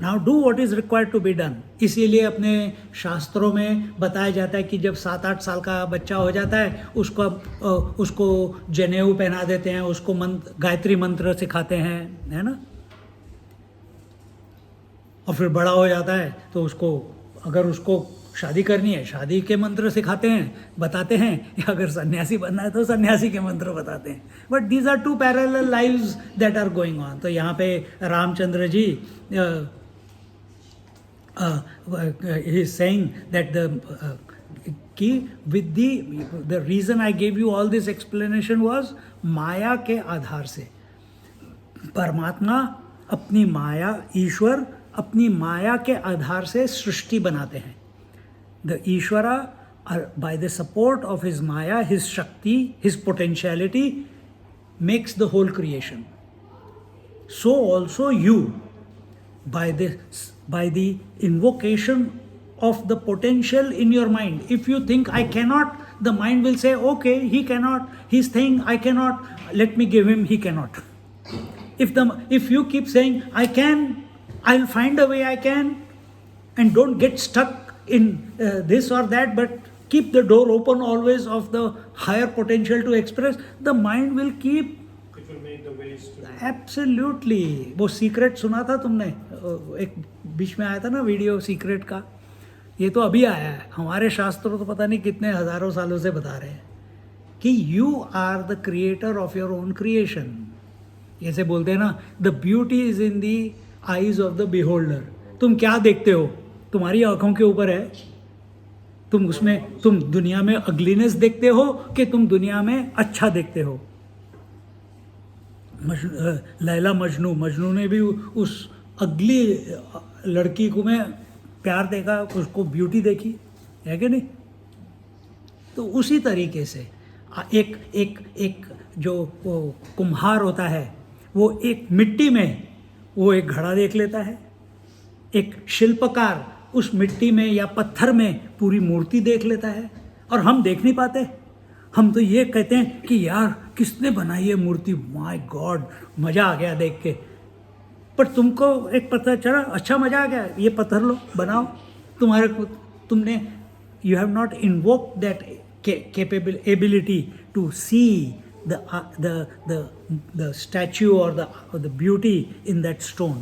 Now do what is required to be done. इसीलिए अपने शास्त्रों में बताया जाता है कि जब 7-8 साल का बच्चा हो जाता है, उसको जनेऊ पहना देते हैं, उसको गायत्री मंत्र सिखाते हैं, है ना. और फिर बड़ा हो जाता है तो अगर उसको शादी करनी है, शादी के मंत्र सिखाते हैं, बताते हैं, या अगर सन्यासी बनना है तो सन्यासी के मंत्र बताते हैं. But these are two parallel lives that are going on. तो यहाँ पे Ramchandra ji he is saying that the reason I gave you all this explanation was माया के आधार से. परमात्मा अपनी माया, ईश्वर अपनी माया के आधार से सृष्टि बनाते हैं. द ईश्वरा by the support of his maya, his shakti, his potentiality makes the whole creation. So also you, by the invocation of the potential in your mind, if you think I cannot, the mind will say okay, he cannot, he's saying I cannot, let me give him, he cannot. If you keep saying I can, I'll find a way, I can, and don't get stuck in this or that, but keep the door open always of the higher potential to express, the mind will keep. It will make the ways to. Absolutely. वो secret सुना था तुमने, एक बीच में आया था ना video secret का, ये तो अभी आया है. हमारे शास्त्रों तो पता नहीं कितने हजारों सालों से बता रहे हैं कि you are the creator of your own creation. जैसे बोलते हैं ना, the beauty is in the eyes of the beholder. तुम क्या देखते हो, तुम्हारी आंखों के ऊपर है. तुम दुनिया में अगलीनेस देखते हो कि तुम दुनिया में अच्छा देखते हो. लैला मजनू ने भी उस अगली लड़की को में प्यार देखा, उसको ब्यूटी देखी है कि नहीं. तो उसी तरीके से एक जो वो कुम्हार होता है, वो एक मिट्टी में वो एक घड़ा देख लेता है. एक शिल्पकार उस मिट्टी में या पत्थर में पूरी मूर्ति देख लेता है. और हम देख नहीं पाते. हम तो ये कहते हैं कि यार किसने बनाई है मूर्ति, माय गॉड, मज़ा आ गया देख के. पर तुमको एक पता चला, अच्छा मज़ा आ गया, ये पत्थर लो बनाओ. तुमने you have not invoke that capable ability to see the statue or the beauty in that stone.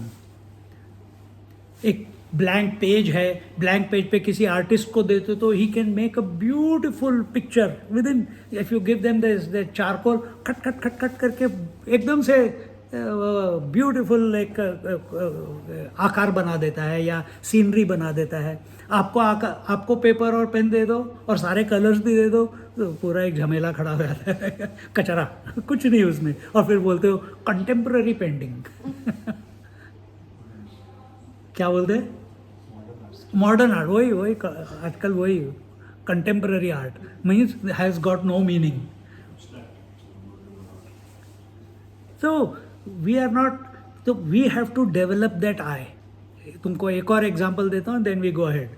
एक ब्लैंक पेज है, ब्लैंक पेज पे किसी आर्टिस्ट को देते तो he can make a beautiful picture with in. If you give them the charcoal, cut करके एकदम से ब्यूटिफुल एक आकार बना देता है या सीनरी बना देता है. आपको पेपर और पेन दे दो और सारे कलर्स भी दे दो, तो पूरा एक झमेला खड़ा हो जाता है. कचरा, कुछ नहीं उसमें. और फिर बोलते हो कंटेम्प्रेरी पेंटिंग. क्या बोलते हैं, मॉडर्न आर्ट. वही आजकल वही contemporary art means has got no meaning. So we are not, so we have to develop that eye. तुमको एक और एग्जांपल देता हूँ, then we go ahead.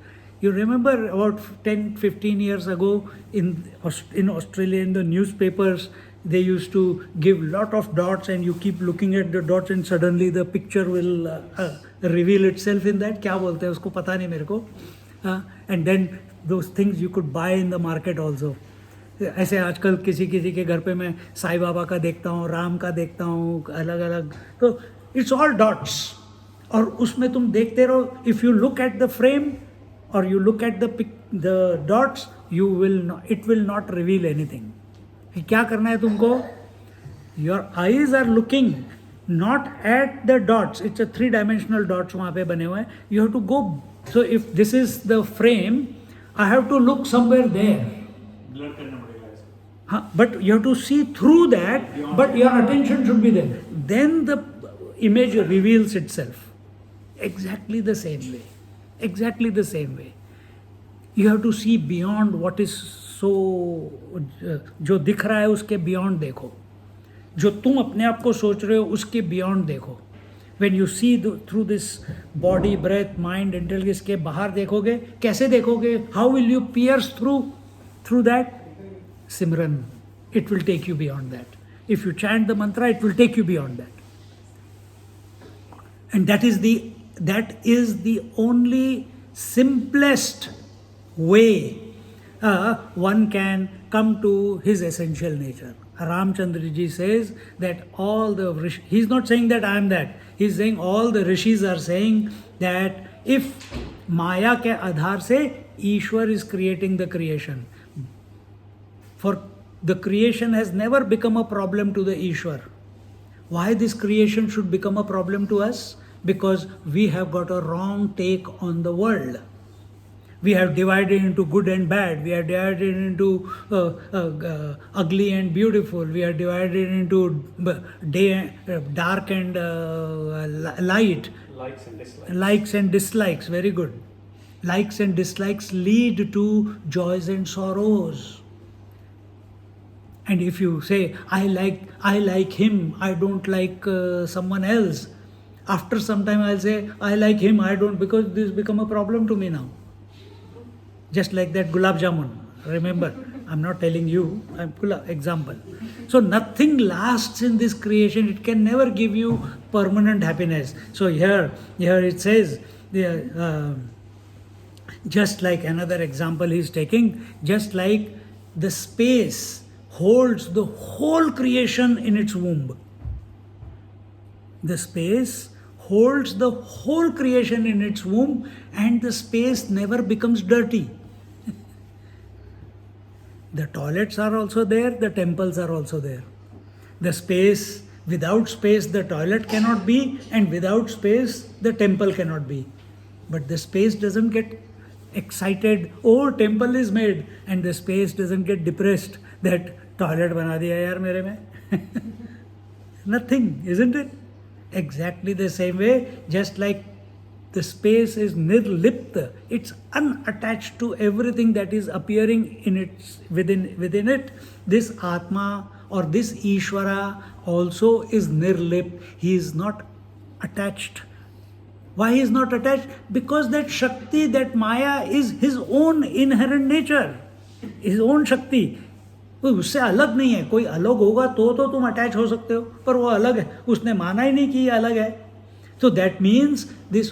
You remember about 10-15 years ago in Australia, in the newspapers, they used to give lot of dots and you keep looking at the dots and suddenly the picture will reveal itself in that. क्या बोलते हैं उसको, पता नहीं मेरे को. And then those things you could buy in the market also. ऐसे आजकल किसी के घर पे मैं साईं बाबा का देखता हूँ, राम का देखता हूँ, अलग अलग. तो इट्स ऑल डॉट्स. और उसमें तुम देखते रहो. If you look at the frame और you look at the dots, it will not reveal anything. क्या करना है तुमको, your eyes are looking not at the dots. It's a 3-dimensional dots वहाँ पे बने हुए हैं. You have to go. So if this is the frame, I have to look somewhere there. Blur करना पड़ेगा ऐसे. हाँ, but you have to see through that, but your attention should be there. Then the image reveals itself. Exactly the same way. Exactly the same way. You have to see beyond what is so, जो दिख रहा है उसके beyond देखो. जो तुम अपने आप को सोच रहे हो उसके beyond देखो. When you see through this body, breath, mind, intelligence के बाहर देखोगे, कैसे देखोगे? How will you pierce through that? Simran, it will take you beyond that. If you chant the mantra, it will take you beyond that. And that is the only simplest way one can come to his essential nature. Ramchandra ji says that all the rishis, he's not saying that I am that. He's saying all the rishis are saying that if Maya ke आधार से ईश्वर is creating the creation. For the creation has never become a problem to the Ishwar. Why this creation should become a problem to us? Because we have got a wrong take on the world. We have divided into good and bad. We have divided into ugly and beautiful. We are divided into dark and light. Likes and dislikes. Likes and dislikes. Very good. Likes and dislikes lead to joys and sorrows. And if you say, I like him, I don't like someone else, after some time I'll say, I like him, I don't, because this become a problem to me now. Just like that gulab jamun. Remember, I'm not telling you, I'm example. So nothing lasts in this creation. It can never give you permanent happiness. So here it says, just like another example he's taking, just like the space holds the whole creation in its womb. The space holds the whole creation in its womb, and the space never becomes dirty. The toilets are also there, the temples are also there. The space, without space, the toilet cannot be, and without space, the temple cannot be. But the space doesn't get excited, oh, temple is made, and the space doesn't get depressed that toilet bana diya yaar mere mein. Nothing, isn't it? Exactly the same way, just like the space is nirlipta, it's unattached to everything that is appearing in its within it. This Atma or this Ishvara also is nirlip. He is not attached. Why he is not attached? Because that Shakti, that Maya is his own inherent nature, his own Shakti. कोई उससे अलग नहीं है. कोई अलग होगा तो तुम अटैच हो सकते हो, पर वो अलग है. उसने माना ही नहीं कि ये अलग है. तो दैट मीन्स दिस.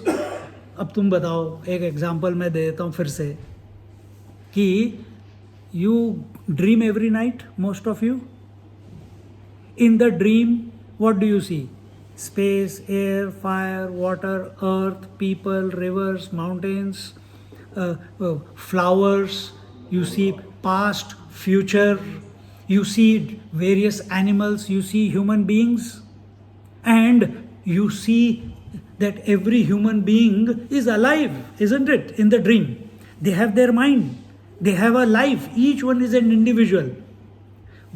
अब तुम बताओ, एक एग्जांपल मैं दे देता हूँ फिर से, कि you dream every night, most of you. In the dream what do you see? Space, air, fire, water, earth, people, rivers, mountains, flowers. You see past, future. You see various animals. You see human beings. And you see that every human being is alive, isn't it? In the dream. They have their mind. They have a life. Each one is an individual.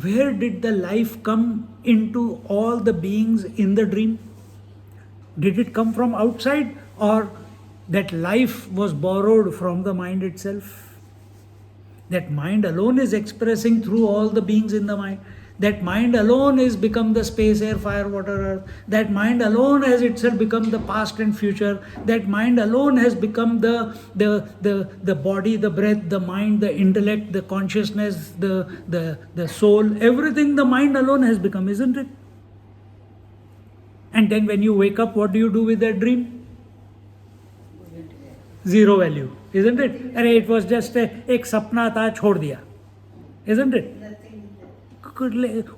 Where did the life come into all the beings in the dream? Did it come from outside, or that life was borrowed from the mind itself? That mind alone is expressing through all the beings in the mind. That mind alone is become the space, air, fire, water, earth. That mind alone has itself become the past and future. That mind alone has become the body, the breath, the mind, the intellect, the consciousness, the soul. Everything the mind alone has become, isn't it? And then when you wake up, what do you do with that dream? Zero value, isn't it? Arey, it was just एक सपना था, छोड़ दिया, isn't it?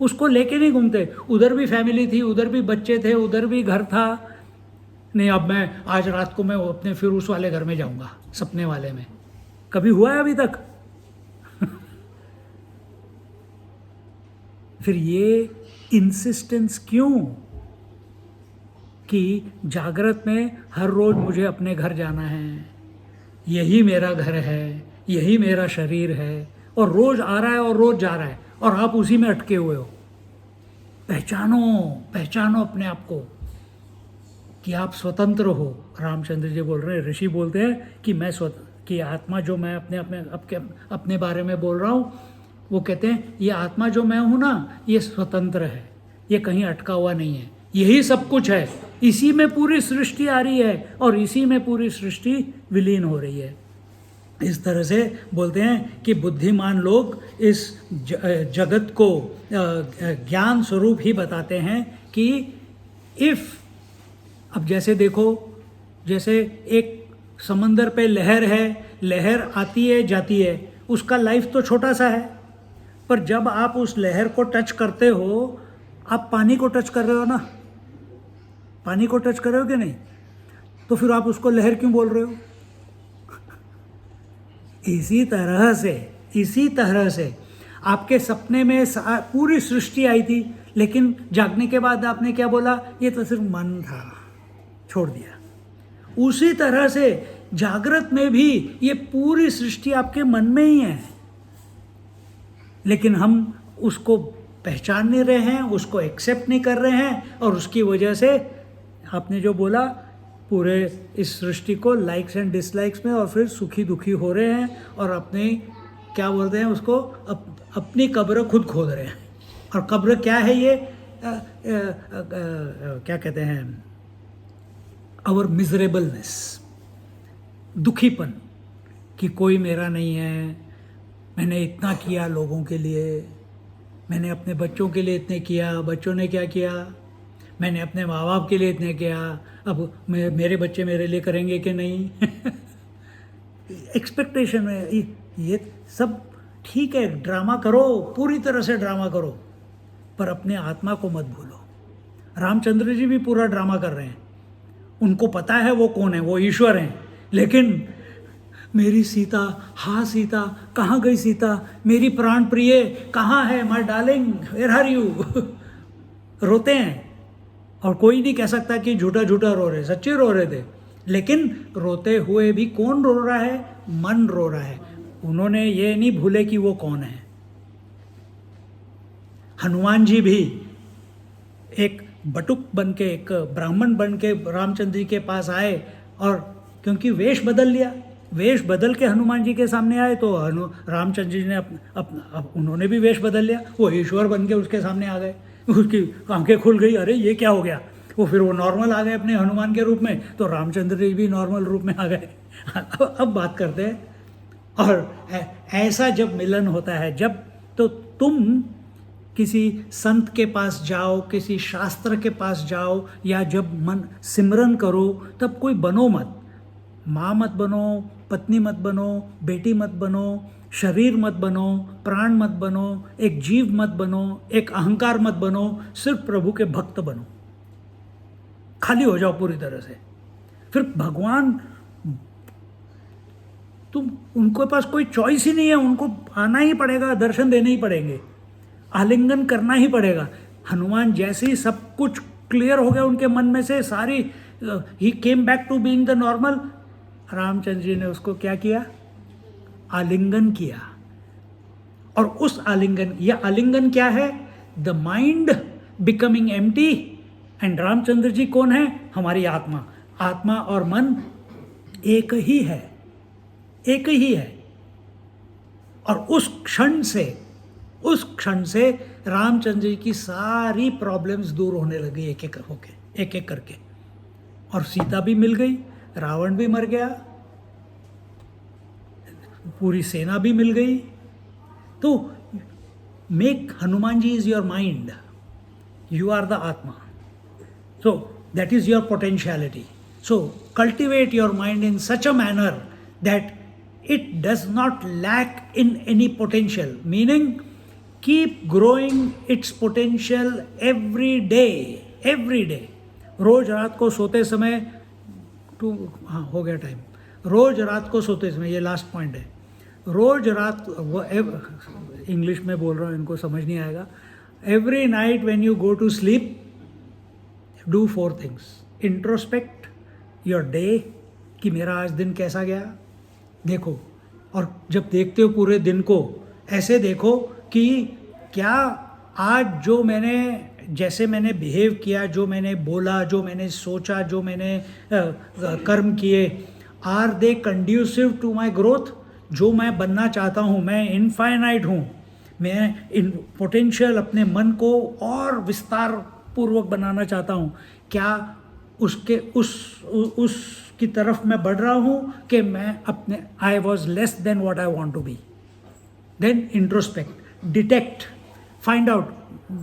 उसको लेके नहीं घूमते. उधर भी फैमिली थी, उधर भी बच्चे थे, उधर भी घर था. नहीं, अब मैं आज रात को मैं अपने फिर उस वाले घर में जाऊंगा, सपने वाले में. कभी हुआ है अभी तक? फिर ये इंसिस्टेंस क्यों कि जागृत में हर रोज मुझे अपने घर जाना है, यही मेरा घर है, यही मेरा शरीर है, और रोज आ रहा है और रोज जा रहा है, और आप उसी में अटके हुए हो. पहचानो अपने आप को कि आप स्वतंत्र हो. रामचंद्र जी बोल रहे हैं, ऋषि बोलते हैं कि मैं कि आत्मा जो मैं अपने बारे में बोल रहा हूँ, वो कहते हैं ये आत्मा जो मैं हूँ ना, ये स्वतंत्र है, ये कहीं अटका हुआ नहीं है, यही सब कुछ है, इसी में पूरी सृष्टि आ रही है और इसी में पूरी सृष्टि विलीन हो रही है. इस तरह से बोलते हैं कि बुद्धिमान लोग इस जगत को ज्ञान स्वरूप ही बताते हैं कि अब जैसे देखो, जैसे एक समंदर पे लहर है, लहर आती है जाती है, उसका लाइफ तो छोटा सा है, पर जब आप उस लहर को टच करते हो, आप पानी को टच कर रहे हो ना, पानी को टच कर रहे हो कि नहीं? तो फिर आप उसको लहर क्यों बोल रहे हो? इसी तरह से आपके सपने में पूरी सृष्टि आई थी, लेकिन जागने के बाद आपने क्या बोला? ये तो सिर्फ मन था, छोड़ दिया. उसी तरह से जागृत में भी ये पूरी सृष्टि आपके मन में ही है, लेकिन हम उसको पहचान नहीं रहे हैं, उसको एक्सेप्ट नहीं कर रहे हैं, और उसकी वजह से आपने जो बोला पूरे इस सृष्टि को लाइक्स एंड डिसलाइक्स में, और फिर सुखी दुखी हो रहे हैं और अपने क्या बोलते हैं उसको अपनी कब्र खुद खोद रहे हैं। और कब्र क्या है ये क्या कहते हैं, आवर मिजरेबलनेस, दुखीपन कि कोई मेरा नहीं है, मैंने इतना किया लोगों के लिए, मैंने अपने बच्चों के लिए इतने किया, बच्चों ने क्या किया, मैंने अपने माँ बाप के लिए इतने किया, अब मेरे बच्चे मेरे लिए करेंगे कि नहीं। एक्सपेक्टेशन है ये सब ठीक है, ड्रामा करो, पूरी तरह से ड्रामा करो, पर अपने आत्मा को मत भूलो। रामचंद्र जी भी पूरा ड्रामा कर रहे हैं, उनको पता है वो कौन है, वो ईश्वर हैं, लेकिन मेरी सीता, हाँ सीता, कहाँ गई सीता, मेरी प्राण प्रिय कहाँ है, my darling where are you. रोते हैं, और कोई नहीं कह सकता कि झूठा झूठा रो रहे, सच्चे रो रहे थे, लेकिन रोते हुए भी कौन रो रहा है, मन रो रहा है। उन्होंने ये नहीं भूले कि वो कौन है। हनुमान जी भी एक बटुक बन के, एक ब्राह्मण बन के रामचंद्र जी के पास आए, और क्योंकि वेश बदल लिया, वेश बदल के हनुमान जी के सामने आए, तो रामचंद्र जी ने उन्होंने भी वेश बदल लिया, वो ईश्वर बन के उसके सामने आ गए, उसकी आंखें खुल गई, अरे ये क्या हो गया, फिर वो नॉर्मल आ गए अपने हनुमान के रूप में, तो रामचंद्र जी भी नॉर्मल रूप में आ गए। अब बात करते हैं। और ऐसा जब मिलन होता है, जब तो तुम किसी संत के पास जाओ, किसी शास्त्र के पास जाओ, या जब मन सिमरन करो, तब कोई बनो मत, माँ मत बनो, पत्नी मत बनो, बेटी मत बनो, शरीर मत बनो, प्राण मत बनो, एक जीव मत बनो, एक अहंकार मत बनो, सिर्फ प्रभु के भक्त बनो, खाली हो जाओ पूरी तरह से। फिर भगवान, तुम उनके पास कोई चॉइस ही नहीं है, उनको आना ही पड़ेगा, दर्शन देने ही पड़ेंगे, आलिंगन करना ही पड़ेगा। हनुमान जैसे ही सब कुछ क्लियर हो गया उनके मन में से, सारी he came back to being the normal, Ramchandra ji ने उसको क्या किया, आलिंगन किया। और उस आलिंगन, यह आलिंगन क्या है, the mind becoming empty, and Ramchandra ji कौन है, हमारी आत्मा। आत्मा और मन एक ही है, एक ही है। और उस क्षण से रामचंद्र जी की सारी प्रॉब्लम्स दूर होने लगी, एक एक होके, एक एक करके, और सीता भी मिल गई, रावण भी मर गया, पूरी सेना भी मिल गई। तो make Hanuman ji is your mind, you are the atma, so that is your potentiality. So cultivate your mind in such a manner that it does not lack in any potential, meaning keep growing its potential every day. रोज रात को सोते समय हाँ हो गया time, रोज रात को सोते समय, ये लास्ट पॉइंट है, रोज रात, वो इंग्लिश में बोल रहा हूँ, इनको समझ नहीं आएगा। Every night when you go to sleep, do 4 things. Introspect your day, कि मेरा आज दिन कैसा गया, देखो, और जब देखते हो पूरे दिन को, ऐसे देखो कि क्या आज जो मैंने, जैसे मैंने बिहेव किया, जो मैंने बोला, जो मैंने सोचा, जो मैंने कर्म किए, are they conducive to my growth. जो मैं बनना चाहता हूँ, मैं इनफाइनाइट हूँ, मैं इन पोटेंशियल अपने मन को और विस्तार पूर्वक बनाना चाहता हूँ, क्या उसके उस की तरफ मैं बढ़ रहा हूँ कि मैं अपने I was less than what I want to be. Then introspect, detect, find out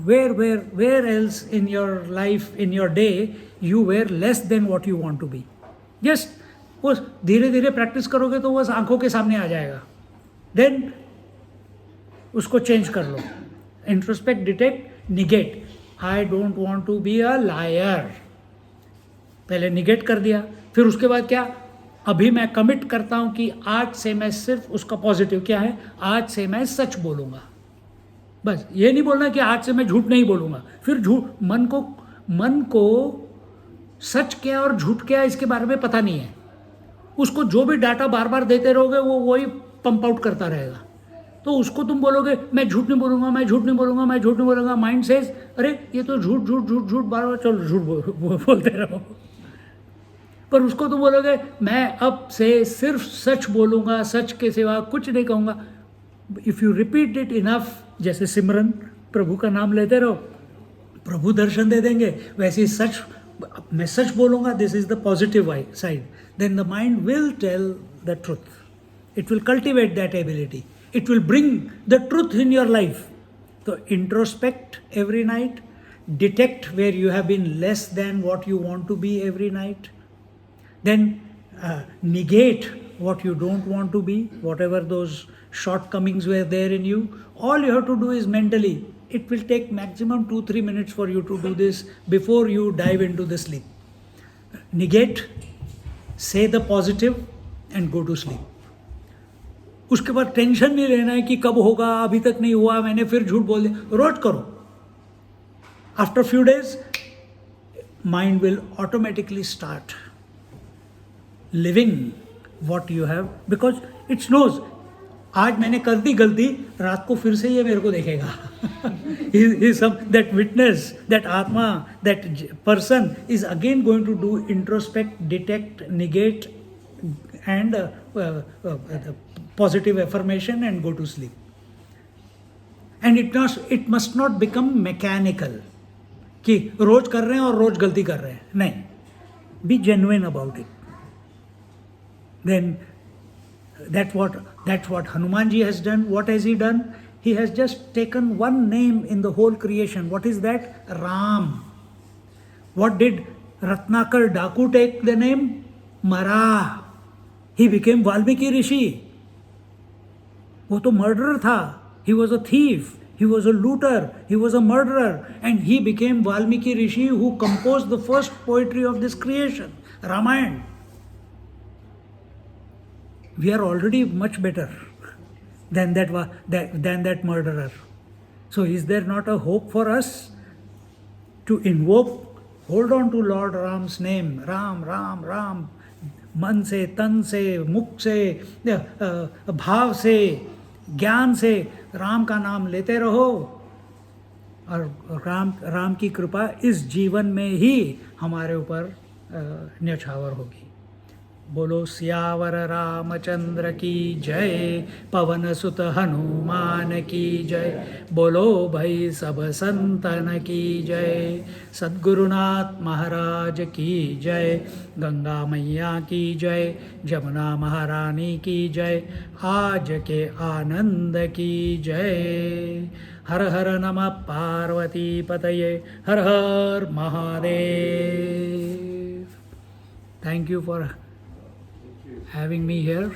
where else in your life, in your day you were less than what you want to be. Just वो धीरे धीरे practice करोगे तो वो आंखों के सामने आ जाएगा। देन उसको चेंज कर लो, introspect, detect, negate. I don't want to be a liar, पहले निगेट कर दिया, फिर उसके बाद क्या, अभी मैं कमिट करता हूं कि आज से मैं सिर्फ उसका पॉजिटिव क्या है, आज से मैं सच बोलूंगा। बस ये नहीं बोलना कि आज से मैं झूठ नहीं बोलूंगा। फिर झूठ, मन को सच क्या और झूठ क्या इसके बारे में पता नहीं है, उसको जो भी डाटा बार बार देते रहोगे वो वही पंप आउट करता रहेगा। तो उसको तुम बोलोगे मैं झूठ नहीं बोलूँगा, मैं झूठ नहीं बोलूँगा, मैं झूठ नहीं बोलूँगा, माइंड सेज अरे ये तो झूठ झूठ झूठ झूठ बार बार, चलो झूठ बोलते रहो। पर उसको तुम बोलोगे मैं अब से सिर्फ सच बोलूँगा, सच के सिवा कुछ नहीं कहूँगा। If you repeat it enough, जैसे सिमरन प्रभु का नाम लेते रहो, प्रभु दर्शन दे देंगे, वैसे ही सच, मैं सच बोलूँगा, this is the positive side, then the mind will tell the truth, it will cultivate that ability, it will bring the truth in your life. So introspect every night, detect where you have been less than what you want to be every night, then negate what you don't want to be, whatever those shortcomings were there in you. All you have to do is mentally, it will take maximum 2-3 minutes for you to do this before you dive into the sleep. Negate, say the positive and go to sleep. उसके बाद tension नहीं लेना है कि कब होगा, अभी तक नहीं हुआ, मैंने फिर झूठ बोल दिया, रोज करो। After few days mind will automatically start living what you have, because it's knows आज मैंने कर दी गलती, रात को फिर से ये मेरे को देखेगा। That witness, that atma, that person is again going to do introspect, detect, negate and positive affirmation and go to sleep. And it must not become mechanical कि रोज कर रहे हैं और रोज गलती कर रहे हैं, नहीं, be genuine about it. Then that's what Hanuman ji has done. What has he done? He has just taken one name in the whole creation. What is that? Ram. What did Ratnakar Daku take the name? Mara. He became Valmiki Rishi. वो तो murderer था. He was a thief. He was a looter. He was a murderer. And he became Valmiki Rishi who composed the first poetry of this creation, Ramayana. We are already much better than that murderer. So is there not a hope for us to invoke, hold on to Lord Ram's name, Ram, Ram, Ram, मन से, तन से, मुख से, भाव से, ज्ञान से राम का नाम लेते रहो और राम की कृपा इस जीवन में ही हमारे ऊपर न्यौछावर होगी। बोलो सियावर रामचंद्र की जय, पवन सुत हनुमान की जय, बोलो भाई सब संतन की जय, सद्गुरुनाथ महाराज की जय, गंगा मैया की जय, जमुना महारानी की जय, आज के आनंद की जय। हर हर नमः पार्वती पतये, Har Har Mahadev. Thank you for having me here.